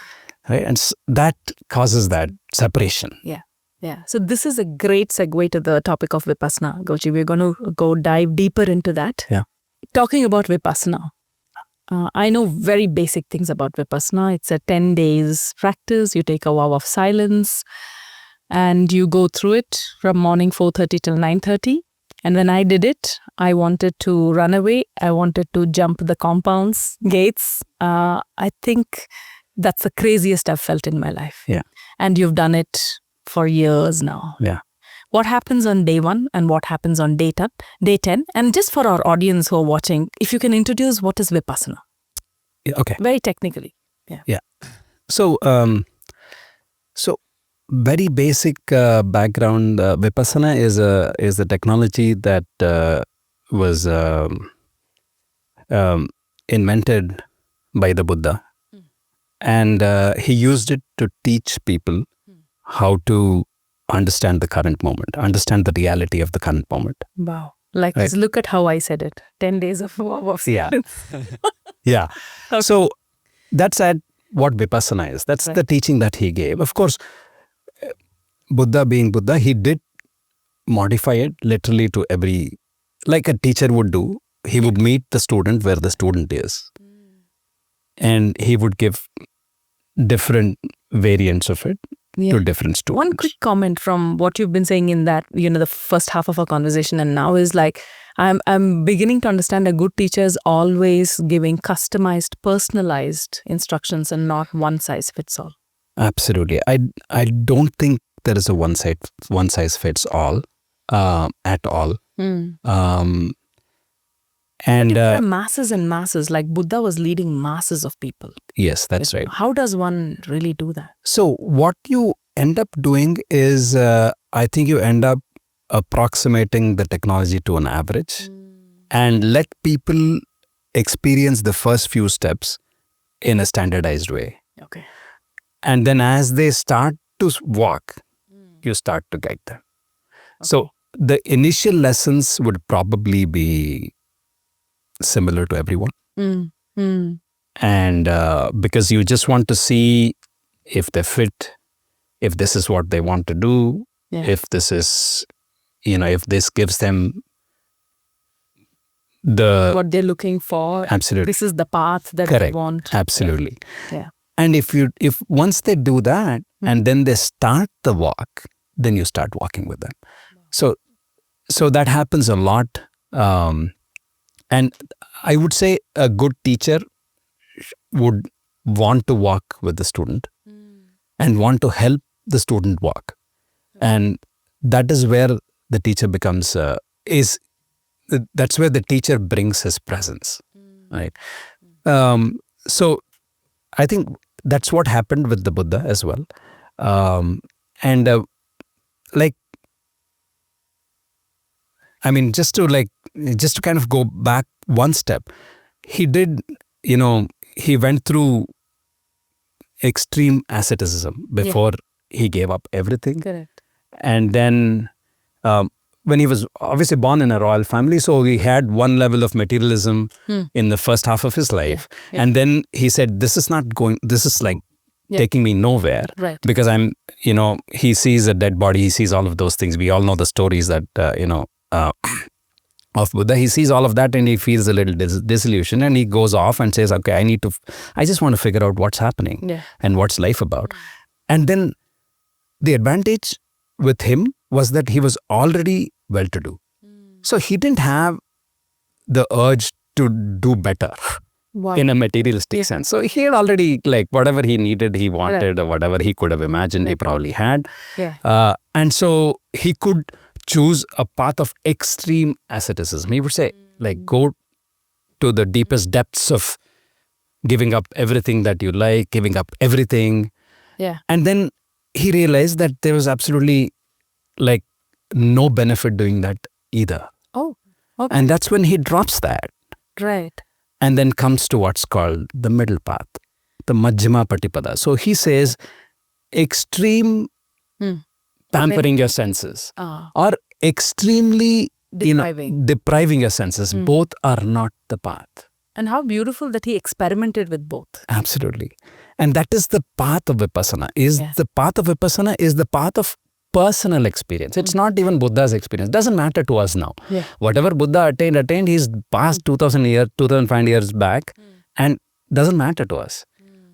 Right? And that causes that separation. Yeah. So this is a great segue to the topic of Vipassana, Goji. We're going to go dive deeper into that. Yeah. Talking about Vipassana. I know very basic things about Vipassana. It's a 10 days practice. You take a vow of silence and you go through it from morning 4:30 till 9:30. And when I did it, I wanted to run away. I wanted to jump the compounds, gates. I think that's the craziest I've felt in my life. Yeah. And you've done it for years now. Yeah. What happens on day 1 and what happens on day 10? And just for our audience who are watching, if you can introduce what is Vipassana? Yeah, okay. Very technically. Yeah. So, very basic background. Vipassana is a technology that was invented by the Buddha, and he used it to teach people how to understand the current moment, understand the reality of the current moment. Wow. Like, Right. just look at how I said it. 10 days of Yeah. silence. Yeah. Okay. So that's at what Vipassana is. That's Right. the teaching that he gave. Of course, Buddha being Buddha, he did modify it literally to every, like a teacher would do. He would meet the student where the student is. And he would give different variants of it Yeah. to different students. One quick comment from what you've been saying in that, the first half of our conversation and now is like, I'm beginning to understand a good teacher is always giving customized, personalized instructions and not one size fits all. Absolutely. I don't think there is a one size fits all at all. And There are masses and masses, like Buddha was leading masses of people. yes, that's right. How does one really do that? So what you end up doing is, I think you end up approximating the technology to an average and let people experience the first few steps in a standardized way. Okay. And then as they start to walk, you start to guide them. So the initial lessons would probably be similar to everyone. And because you just want to see if they fit, if this is what they want to do, if this is, if this gives them what they're looking for. Absolutely. This is the path that Correct. they want. Absolutely. Yeah. And if once they do that and then they start the walk, then you start walking with them. So that happens a lot. And I would say a good teacher would want to walk with the student and want to help the student walk. And that is where the teacher becomes, that's where the teacher brings his presence, right? So I think that's what happened with the Buddha as well. Just to kind of go back one step, he did, he went through extreme asceticism before he gave up everything. Correct. And then when he was obviously born in a royal family, so he had one level of materialism in the first half of his life. And then he said, this is like taking me nowhere. Right. Because I'm, he sees a dead body, he sees all of those things. We all know the stories that, of Buddha. He sees all of that and he feels a little disillusioned and he goes off and says, okay, I just want to figure out what's happening and what's life about. And then the advantage with him was that he was already well-to-do. So he didn't have the urge to do better in a materialistic sense. So he had already, whatever he needed, he wanted, or whatever he could have imagined, he probably had. And so he could choose a path of extreme asceticism. He would say, go to the deepest depths of giving up everything that you like, giving up everything. And then he realized that there was absolutely no benefit doing that either. Oh, okay. And that's when he drops that. Right. And then comes to what's called the middle path, the Majjhima Patipada. So he says extreme pampering your senses or extremely depriving your senses. Both are not the path. And how beautiful that he experimented with both. Absolutely. And that is the path of Vipassana. The path of Vipassana is the path of personal experience. It's not even Buddha's experience. It doesn't matter to us now. Whatever Buddha attained, he's passed 2,500 years back and doesn't matter to us.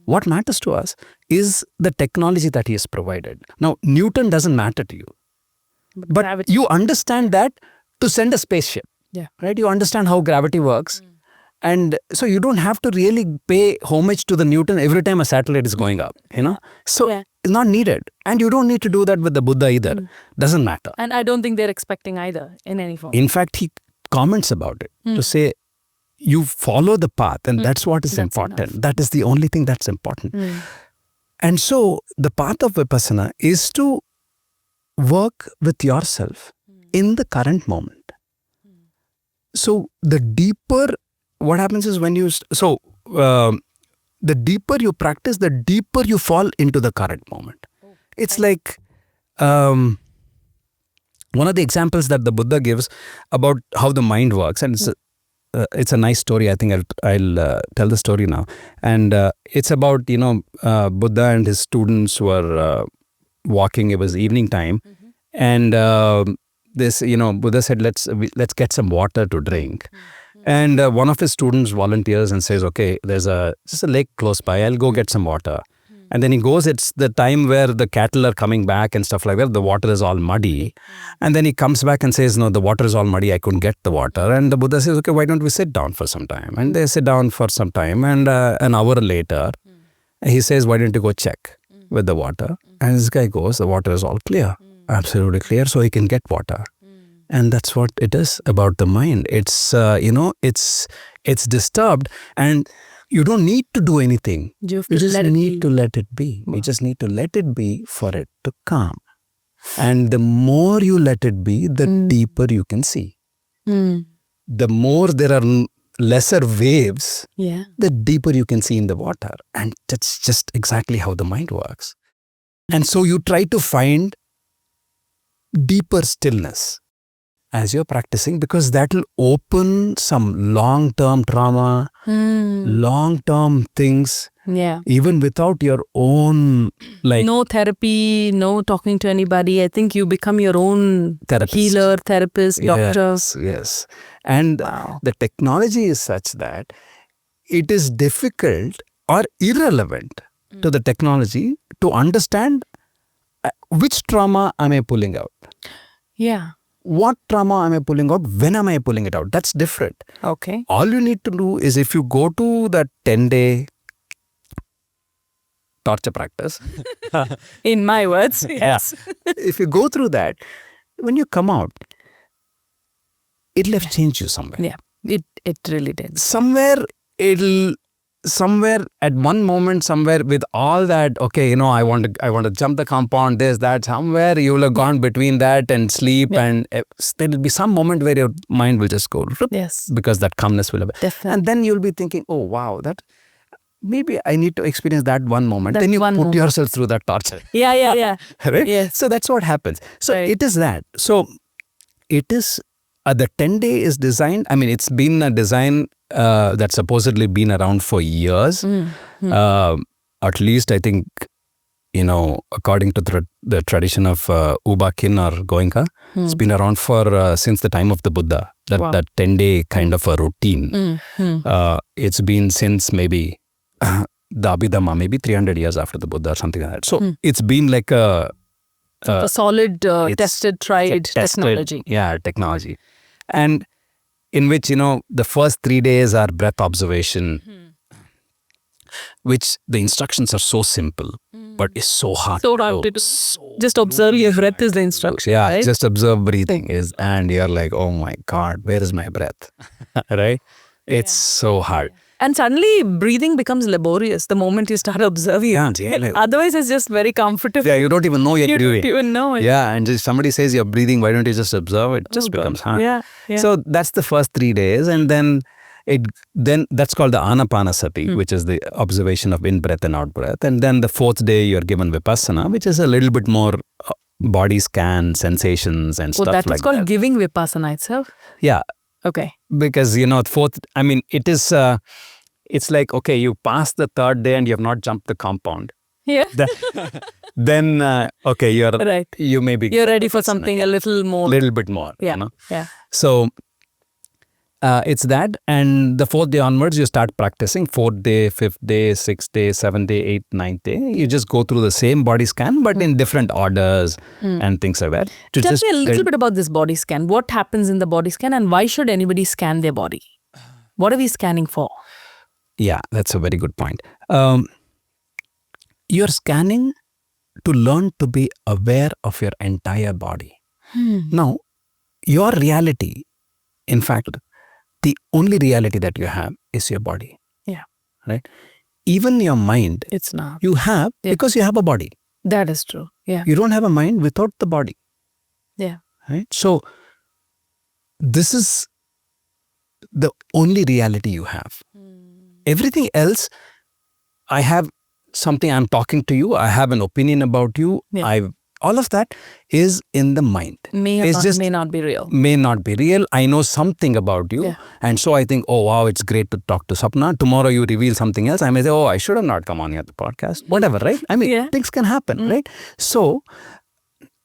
What matters to us is the technology that he has provided. Now, Newton doesn't matter to you. But gravity. You understand that to send a spaceship. Right? You understand how gravity works. And so you don't have to really pay homage to the Newton every time a satellite is going up, So it's not needed. And you don't need to do that with the Buddha either. Doesn't matter. And I don't think they're expecting either in any form. In fact, he comments about it to say, you follow the path and that's what is important. Enough. That is the only thing that's important. And so the path of Vipassana is to work with yourself in the current moment. So the deeper, what happens is when you, the deeper you practice, the deeper you fall into the current moment. It's like one of the examples that the Buddha gives about how the mind works, and it's a nice story. I think I'll tell the story now. And it's about, Buddha and his students were walking. It was evening time. And this, Buddha said, let's get some water to drink. And one of his students volunteers and says, okay, there's just a lake close by. I'll go get some water. And then he goes, it's the time where the cattle are coming back and stuff like that. The water is all muddy. And then he comes back and says, no, the water is all muddy. I couldn't get the water. And the Buddha says, okay, why don't we sit down for some time? And they sit down for some time. And an hour later, he says, why don't you go check with the water? And this guy goes, the water is all clear, absolutely clear. So he can get water. And that's what it is about the mind. It's, it's disturbed, and you don't need to do anything. You just need to let it be. You just need to let it be for it to calm. And the more you let it be, the deeper you can see. The more there are lesser waves, the deeper you can see in the water. And that's just exactly how the mind works. And so you try to find deeper stillness as you're practicing, because that will open some long-term trauma, long-term things, even without your own, no therapy, no talking to anybody. I think you become your own therapist. Healer, therapist, doctor. Yes. And the technology is such that it is difficult or irrelevant to the technology to understand which trauma am I pulling out. What trauma am I pulling out? When am I pulling it out? That's different. Okay. All you need to do is, if you go to that 10-day torture practice. In my words, yes. If you go through that, when you come out, it'll have changed you somewhere. Yeah, it really did. Somewhere at one moment, somewhere with all that, okay, I want to jump the compound, this, that, somewhere you will have gone between that and sleep, and there will be some moment where your mind will just go, because that calmness will have. Definitely. And then you'll be thinking, oh wow, that maybe I need to experience that one moment. Then you put yourself through that torture. Yeah. Right? Yes. So that's what happens. So it is that. So it is, the 10-day is designed, it's been a design that's supposedly been around for years. At least I think, according to the tradition of Ubakin or Goenka, it's been around for since the time of the Buddha. That 10-day kind of a routine. It's been since maybe the Abhidhamma, maybe 300 years after the Buddha or something like that. So it's been like a solid, tested, tried technology. Yeah, technology. And in which, the first 3 days are breath observation, which the instructions are so simple, but it's so hard. So hard to do. Just observe your breath is the instruction. Yeah, right? Just observe breathing and you're like, oh my God, where is my breath? Right? It's so hard. And suddenly breathing becomes laborious the moment you start observing. Otherwise, it's just very comfortable. Yeah, you don't even know you're doing. You don't even know it. Yeah, and if somebody says you're breathing, why don't you just observe? It just becomes hard. Yeah. So that's the first 3 days, and then that's called the Anapanasati, which is the observation of in breath and out breath. And then the 4th day you're given Vipassana, which is a little bit more body scan, sensations and stuff like that. That is called giving Vipassana itself? Yeah. Okay. Because, 4th, it is, it's like, okay, you pass the 3rd day and you have not jumped the compound. Yeah. Then, okay, you're right. You may be. You're ready for something a little more. Little bit more. Yeah. Yeah. So, it's that. And the 4th day onwards, you start practicing. 4th day, 5th day, 6th day, 7th day, 8th, 9th day. You just go through the same body scan, but in different orders and things like that. Tell me a little bit about this body scan. What happens in the body scan, and why should anybody scan their body? What are we scanning for? Yeah, that's a very good point. You're scanning to learn to be aware of your entire body. Now, your reality, in fact, the only reality that you have is your body. Yeah. Right? Even your mind, it's not. You have because you have a body. That is true. Yeah. You don't have a mind without the body. Yeah. Right? So, this is the only reality you have. Everything else, I have something, I'm talking to you, I have an opinion about you, all of that is in the mind. May not be real. May not be real. I know something about you. Yeah. And so I think, oh, wow, it's great to talk to Sapna. Tomorrow you reveal something else. I may say, oh, I should have not come on here at the podcast. Whatever, right? I mean, things can happen, right? So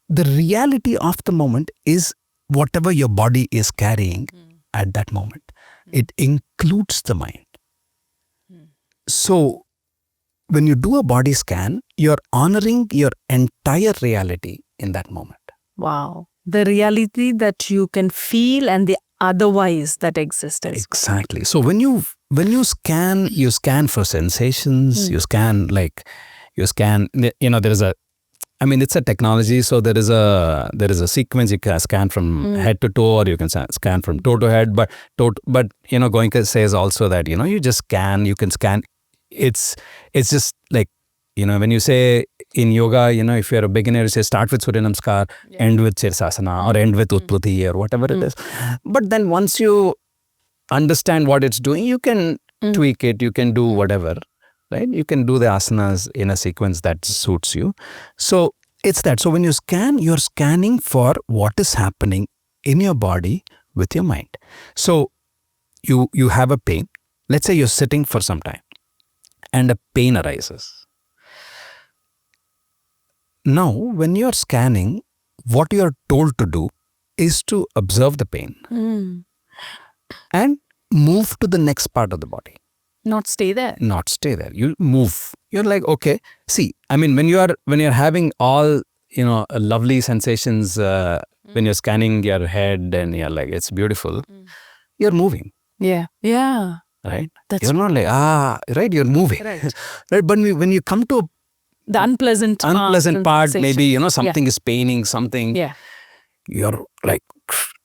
the reality of the moment is whatever your body is carrying at that moment. It includes the mind. So when you do a body scan, you're honoring your entire reality in that moment. Wow. The reality that you can feel and the otherwise that exists. Exactly. So when you scan, you scan for sensations, you scan, there is a, I mean, it's a technology. So there is a sequence. You can scan from head to toe, or you can scan from toe to head. But Goenka says also that, you just scan, you can scan. It's just like, when you say in yoga, if you're a beginner, you say start with Surya Namaskar, end with Sirsasana, or end with Utpati, or whatever it is. But then once you understand what it's doing, you can tweak it, you can do whatever, right? You can do the asanas in a sequence that suits you. So it's that. So when you scan, you're scanning for what is happening in your body with your mind. So you have a pain. Let's say you're sitting for some time and a pain arises. Now, when you're scanning, what you're told to do is to observe the pain and move to the next part of the body. Not stay there. You move. You're like, okay. See, I mean, when you're having all, lovely sensations, when you're scanning your head and you're like, it's beautiful, you're moving. Yeah. Yeah. Right? You're not like, right? You're moving. Right. Right? But when you come to the unpleasant part, maybe, something is paining, something. Yeah. You're like,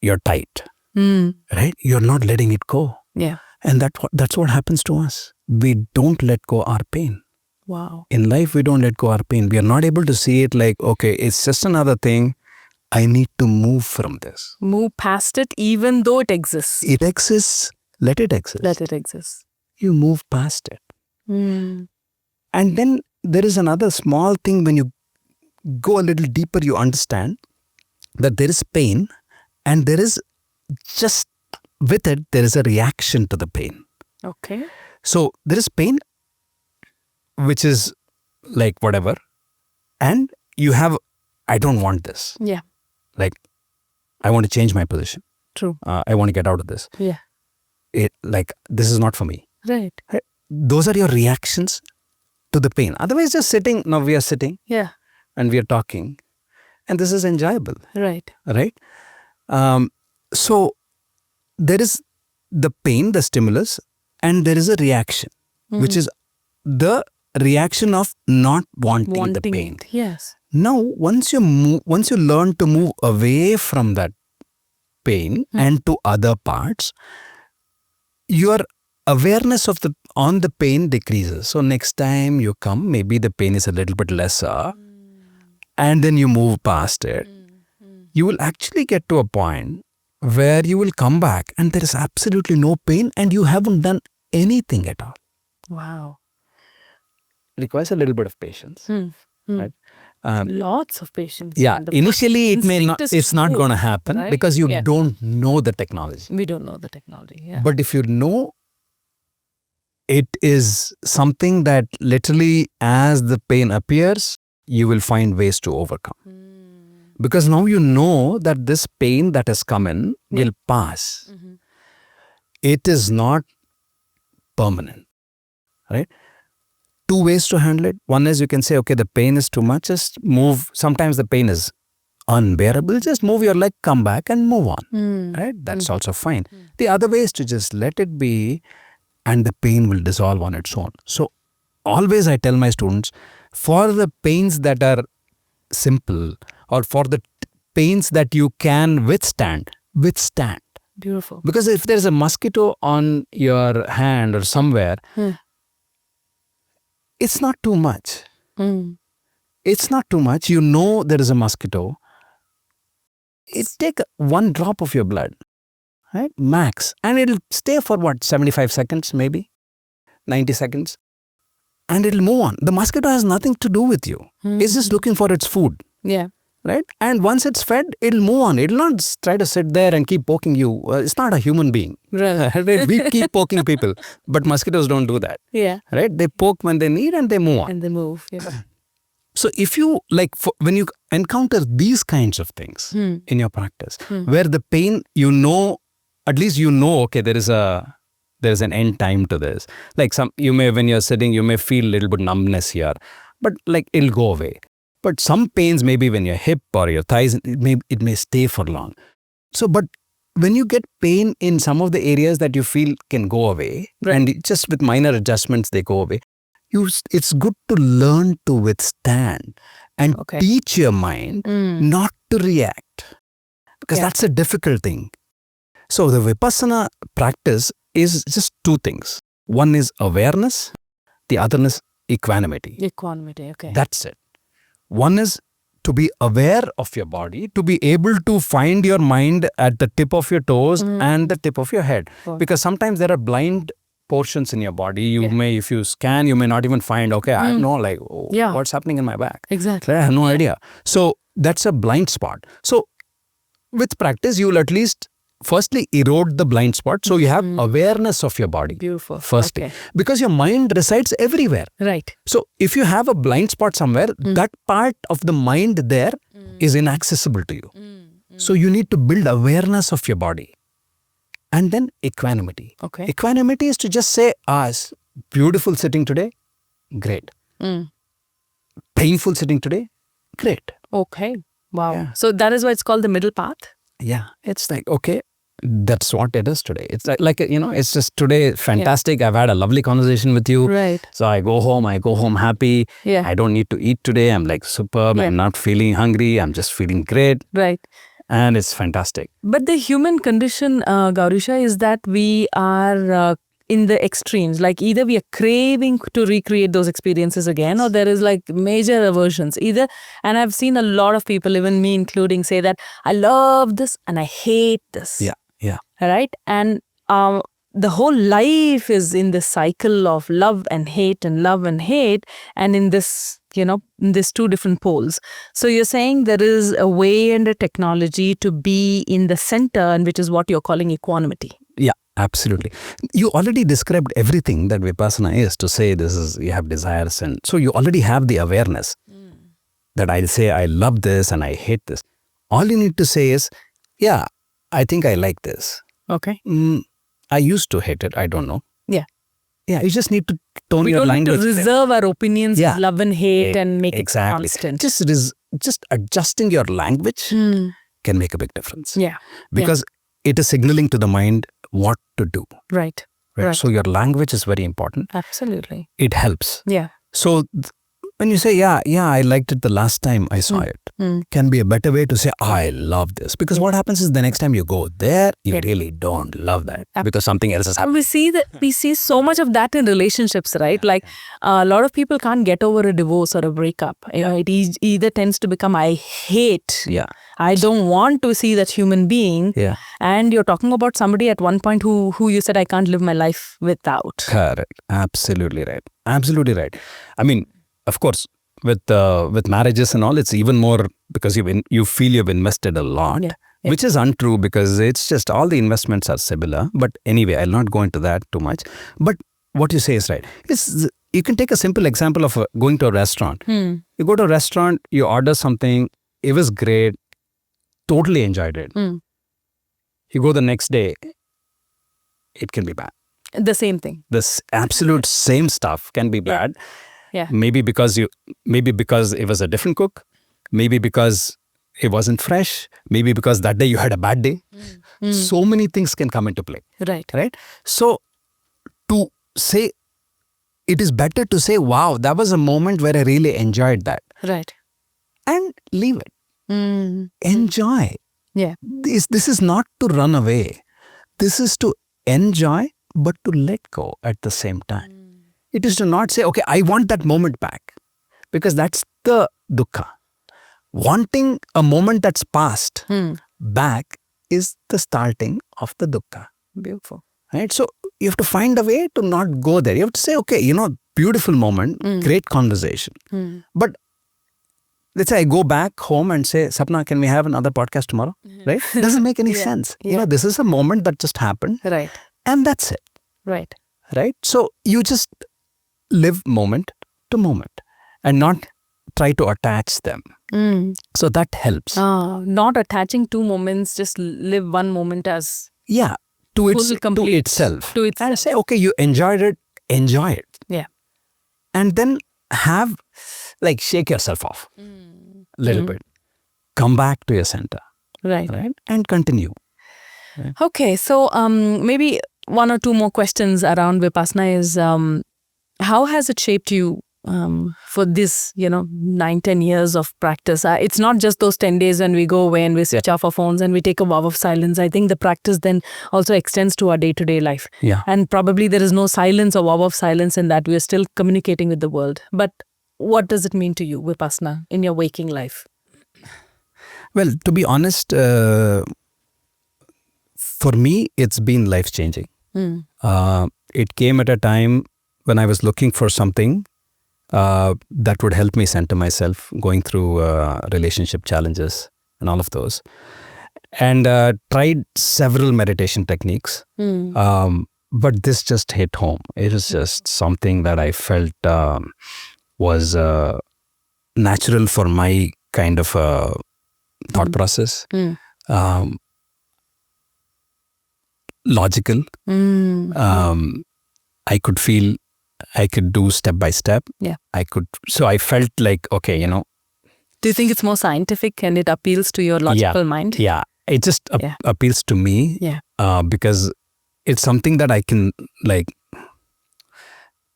you're tight. Right? You're not letting it go. Yeah. And that's what happens to us. We don't let go our pain. Wow. In life, we don't let go our pain. We are not able to see it like, okay, it's just another thing. I need to move from this. Move past it, even though it exists. It exists. Let it exist. Let it exist. You move past it. And then there is another small thing. When you go a little deeper, you understand that there is pain, and there is just with it, there is a reaction to the pain. Okay. So there is pain, which is like whatever, and you have, I don't want this. Yeah. Like, I want to change my position. True. I want to get out of this. Yeah. This is not for me. Right. Those are your reactions to the pain. Otherwise, just sitting. Now we are sitting. Yeah. And we are talking, and this is enjoyable. Right. Right. So there is the pain, the stimulus, and there is a reaction, which is the reaction of not wanting the pain. It. Yes. Now, once you learn to move away from that pain and to other parts, your awareness on the pain decreases. So next time you come, maybe the pain is a little bit lesser, and then you move past it. You will actually get to a point where you will come back and there is absolutely no pain and you haven't done anything at all. Wow. It requires a little bit of patience. Right? Lots of patience. Yeah. Initially, it's not going to happen, right? Because you don't know the technology. We don't know the technology. Yeah. But if you know, it is something that literally as the pain appears, you will find ways to overcome. Because now you know that this pain that has come in will pass. It is not permanent, right? Two ways to handle it. One is you can say, okay, the pain is too much, just move. Sometimes the pain is unbearable, just move your leg, come back and move on, right? That's also fine. The other way is to just let it be and the pain will dissolve on its own. So always I tell my students, for the pains that are simple or for the pains that you can withstand. Beautiful. Because if there's a mosquito on your hand or somewhere, it's not too much. It's not too much. You know there is a mosquito. It take one drop of your blood, right? Max. And it'll stay for 75 seconds maybe, 90 seconds. And it'll move on. The mosquito has nothing to do with you. It's just looking for its food. Yeah. right? And once it's fed, it'll move on. It'll not try to sit there and keep poking you. It's not a human being. Right. We keep poking people, but mosquitoes don't do that. Yeah. Right? They poke when they need and they move on. And they move. Yeah. So if you when you encounter these kinds of things in your practice, where the pain, at least okay, there is an end time to this. Like when you're sitting, you may feel a little bit numbness here, but like it'll go away. But some pains, maybe when your hip or your thighs, it may stay for long. So, but when you get pain in some of the areas that you feel can go away, right, and just with minor adjustments, they go away, it's good to learn to withstand and teach your mind not to react. Because that's a difficult thing. So the Vipassana practice is just two things. One is awareness, the other is equanimity. Equanimity, okay. That's it. One is to be aware of your body, to be able to find your mind at the tip of your toes and the tip of your head. Because sometimes there are blind portions in your body. You may, if you scan, you may not even find, I know what's happening in my back. Exactly. I have no idea. So that's a blind spot. So with practice, you will at least firstly erode the blind spot. So you have awareness of your body. Beautiful. Firstly. Okay. Because your mind resides everywhere. Right. So if you have a blind spot somewhere, that part of the mind there is inaccessible to you. So you need to build awareness of your body. And then equanimity. Okay. Equanimity is to just say, it's beautiful sitting today, great. Painful sitting today, great. Okay. Wow. Yeah. So that is why it's called the middle path? Yeah. It's like, that's what it is today. It's like it's just today, fantastic. I've had a lovely conversation with you. Right. So I go home happy. Yeah. I don't need to eat today. I'm like superb. Yeah. I'm not feeling hungry. I'm just feeling great. Right. And it's fantastic. But the human condition, Gowrisha, is that we are in the extremes. Like either we are craving to recreate those experiences again, or there is like major aversions. And I've seen a lot of people, even me including, say that I love this and I hate this. Yeah. Yeah. Right? And the whole life is in this cycle of love and hate and love and hate, and in this, in these two different poles. So you're saying there is a way and a technology to be in the center, and which is what you're calling equanimity. Yeah, absolutely. You already described everything that Vipassana is, to say you have desires, and so you already have the awareness that I say I love this and I hate this. All you need to say is, I think I like this. Okay. I used to hate it. I don't know. Yeah. Yeah, you just need to tone We your don't language. need to reserve our opinions of love and hate and make it constant. Just adjusting your language can make a big difference. Yeah. Because it is signaling to the mind what to do. Right. So your language is very important. Absolutely. It helps. Yeah. So when you say, I liked it the last time I saw it, can be a better way to say, I love this. Because what happens is the next time you go there, you really don't love that because something else has happened. We see so much of that in relationships, right? Like a lot of people can't get over a divorce or a breakup. It either tends to become, I hate. Yeah. I don't want to see that human being. Yeah. And you're talking about somebody at one point who you said, I can't live my life without. Correct. Absolutely right. Absolutely right. I mean, of course, with marriages and all, it's even more because you feel you've invested a lot, which is untrue because it's just all the investments are similar. But anyway, I'll not go into that too much. But what you say is right. You can take a simple example of going to a restaurant. You go to a restaurant, you order something, it was great, totally enjoyed it. You go the next day, it can be bad. The same thing. This absolute same stuff can be bad. Yeah. Maybe because it was a different cook. Maybe because it wasn't fresh. Maybe because that day you had a bad day. So many things can come into play. Right. So to say, it is better to say, wow, that was a moment where I really enjoyed that. Right. And leave it. Enjoy. Yeah. This is not to run away. This is to enjoy, but to let go at the same time. It is to not say, okay, I want that moment back. Because that's the dukkha. Wanting a moment that's past back is the starting of the dukkha. Beautiful. Right? So you have to find a way to not go there. You have to say, okay, beautiful moment, great conversation. But let's say I go back home and say, Sapna, can we have another podcast tomorrow? Right? It doesn't make any sense. This is a moment that just happened. Right. And that's it. Right. Right? So you just live moment to moment and not try to attach them. So that helps. Not attaching two moments, just live one moment as to itself. And say, okay, you enjoy it. Yeah. And then shake yourself off a little bit. Come back to your center. Right. And continue. Right. Okay, so maybe one or two more questions around Vipassana is how has it shaped you for this, 9-10 years of practice? It's not just those 10 days when we go away and we switch off our phones and we take a vow of silence. I think the practice then also extends to our day-to-day life. Yeah. And probably there is no silence or vow of silence in that. We are still communicating with the world. But what does it mean to you, Vipassana, in your waking life? Well, to be honest, for me, it's been life-changing. It came at a time when I was looking for something that would help me center myself, going through relationship challenges and all of those. And tried several meditation techniques. But this just hit home. It was just something that I felt was natural for my kind of thought process. Logical. I could feel I could do step by step. Yeah. So I felt like, okay, Do you think it's more scientific and it appeals to your logical mind? Yeah. It just appeals to me. Yeah. Because it's something that I can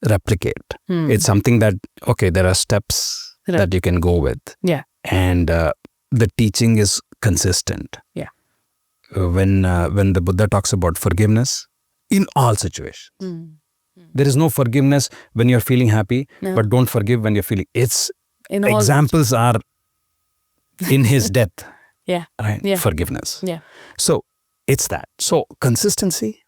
replicate. It's something that, okay, there are steps that you can go with. Yeah. And the teaching is consistent. Yeah. When the Buddha talks about forgiveness in all situations. There is no forgiveness when you're feeling happy, but don't forgive when you're feeling. Examples are in his death. Yeah. Right? Yeah. Forgiveness. Yeah. So it's that. So consistency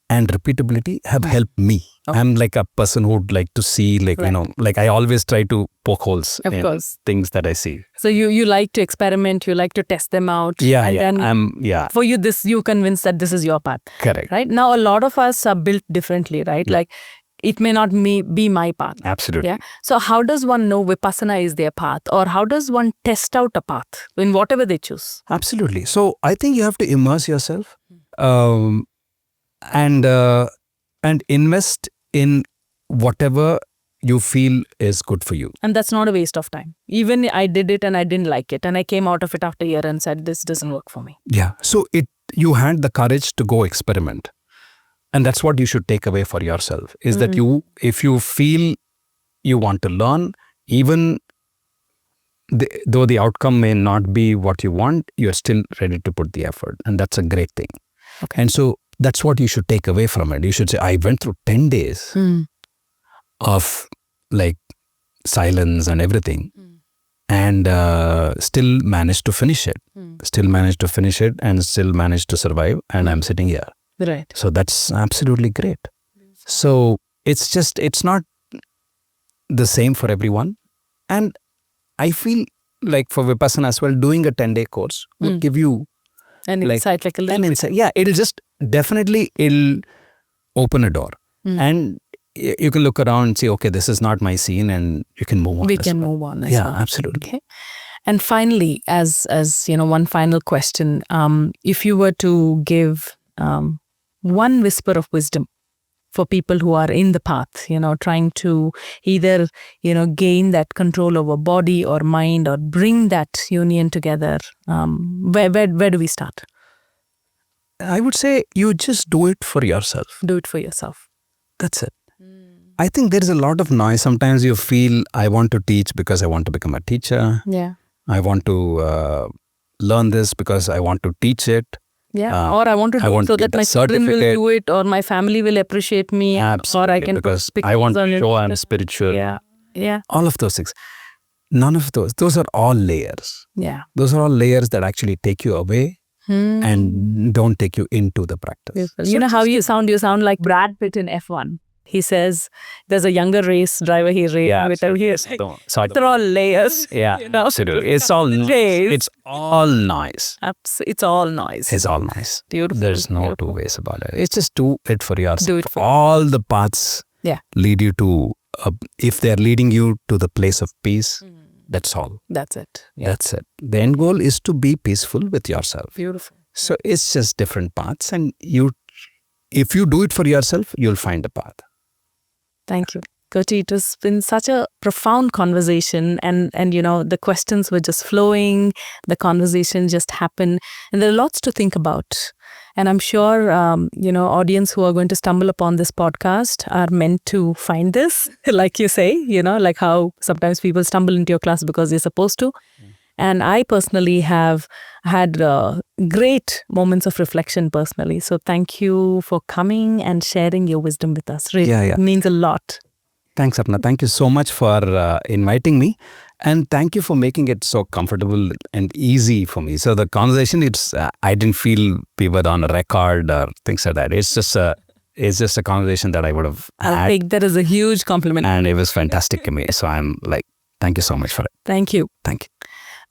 and repeatability have helped me. Okay. I'm like a person who would like to see, I always try to poke holes in things that I see. So you like to experiment, you like to test them out. Yeah, For you, you convinced that this is your path. Correct. Right? Now, a lot of us are built differently, right? Like, it may not be my path. Absolutely. Yeah. So how does one know Vipassana is their path? Or how does one test out a path in whatever they choose? Absolutely. So I think you have to immerse yourself and invest in whatever you feel is good for you. And that's not a waste of time. Even I did it and I didn't like it. And I came out of it after a year and said, this doesn't work for me. Yeah. So you had the courage to go experiment. And that's what you should take away for yourself, is that if you feel you want to learn, even though the outcome may not be what you want, you're still ready to put the effort. And that's a great thing. Okay. And so that's what you should take away from it. You should say, I went through 10 days of silence and everything and still managed to finish it. Still managed to finish it and still managed to survive. And I'm sitting here. Right. So that's absolutely great. So it's not the same for everyone. And I feel like for Vipassana as well, doing a 10-day course will give you an insight, an insight. Yeah, it'll open a door. And you can look around and say, okay, this is not my scene, and you can move on. We can move on as well. Yeah, absolutely. Okay. And finally, as one final question, if you were to give one whisper of wisdom for people who are in the path, trying to either, gain that control over body or mind or bring that union together, where do we start? I would say you just do it for yourself. Do it for yourself. That's it. I think there is a lot of noise. Sometimes you feel, I want to teach because I want to become a teacher. Yeah. I want to learn this because I want to teach it. Yeah, or I want to do it so that my children will do it, or my family will appreciate me. Absolutely, or I can because I want to show I'm spiritual. Yeah. All of those things. None of those are all layers. Yeah. Those are all layers that actually take you away and don't take you into the practice. So you know how you sound? You sound like Brad Pitt in F1. He says there's a younger race driver he raised. Yeah, They're all layers. Yeah, absolutely. It's all Days. It's all nice. It's all noise. It's all nice. Beautiful. There's no Beautiful. two ways about it. It's just do it for yourself. Do it for all the paths Yeah. lead you to. If they're leading you to the place of peace, that's all. That's it. That's it. The end goal is to be peaceful with yourself. Beautiful. So it's just different paths, and if you do it for yourself, you'll find a path. Thank you. Koti, it has been such a profound conversation, and the questions were just flowing, the conversation just happened, and there are lots to think about. And I'm sure, audience who are going to stumble upon this podcast are meant to find this, like you say, like how sometimes people stumble into your class because they're supposed to. And I personally have had great moments of reflection personally. So thank you for coming and sharing your wisdom with us. Really, It means a lot. Thanks, Apna. Thank you so much for inviting me. And thank you for making it so comfortable and easy for me. So the conversation, I didn't feel we were on a record or things like that. It's just a conversation that I would have had. I think that is a huge compliment. And it was fantastic to me. So I'm like, thank you so much for it. Thank you. Thank you.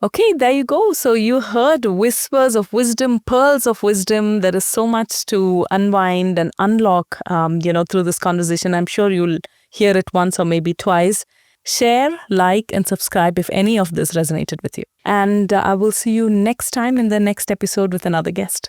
Okay, there you go. So you heard whispers of wisdom, pearls of wisdom. There is so much to unwind and unlock, through this conversation. I'm sure you'll hear it once or maybe twice. Share, like, and subscribe if any of this resonated with you. And I will see you next time in the next episode with another guest.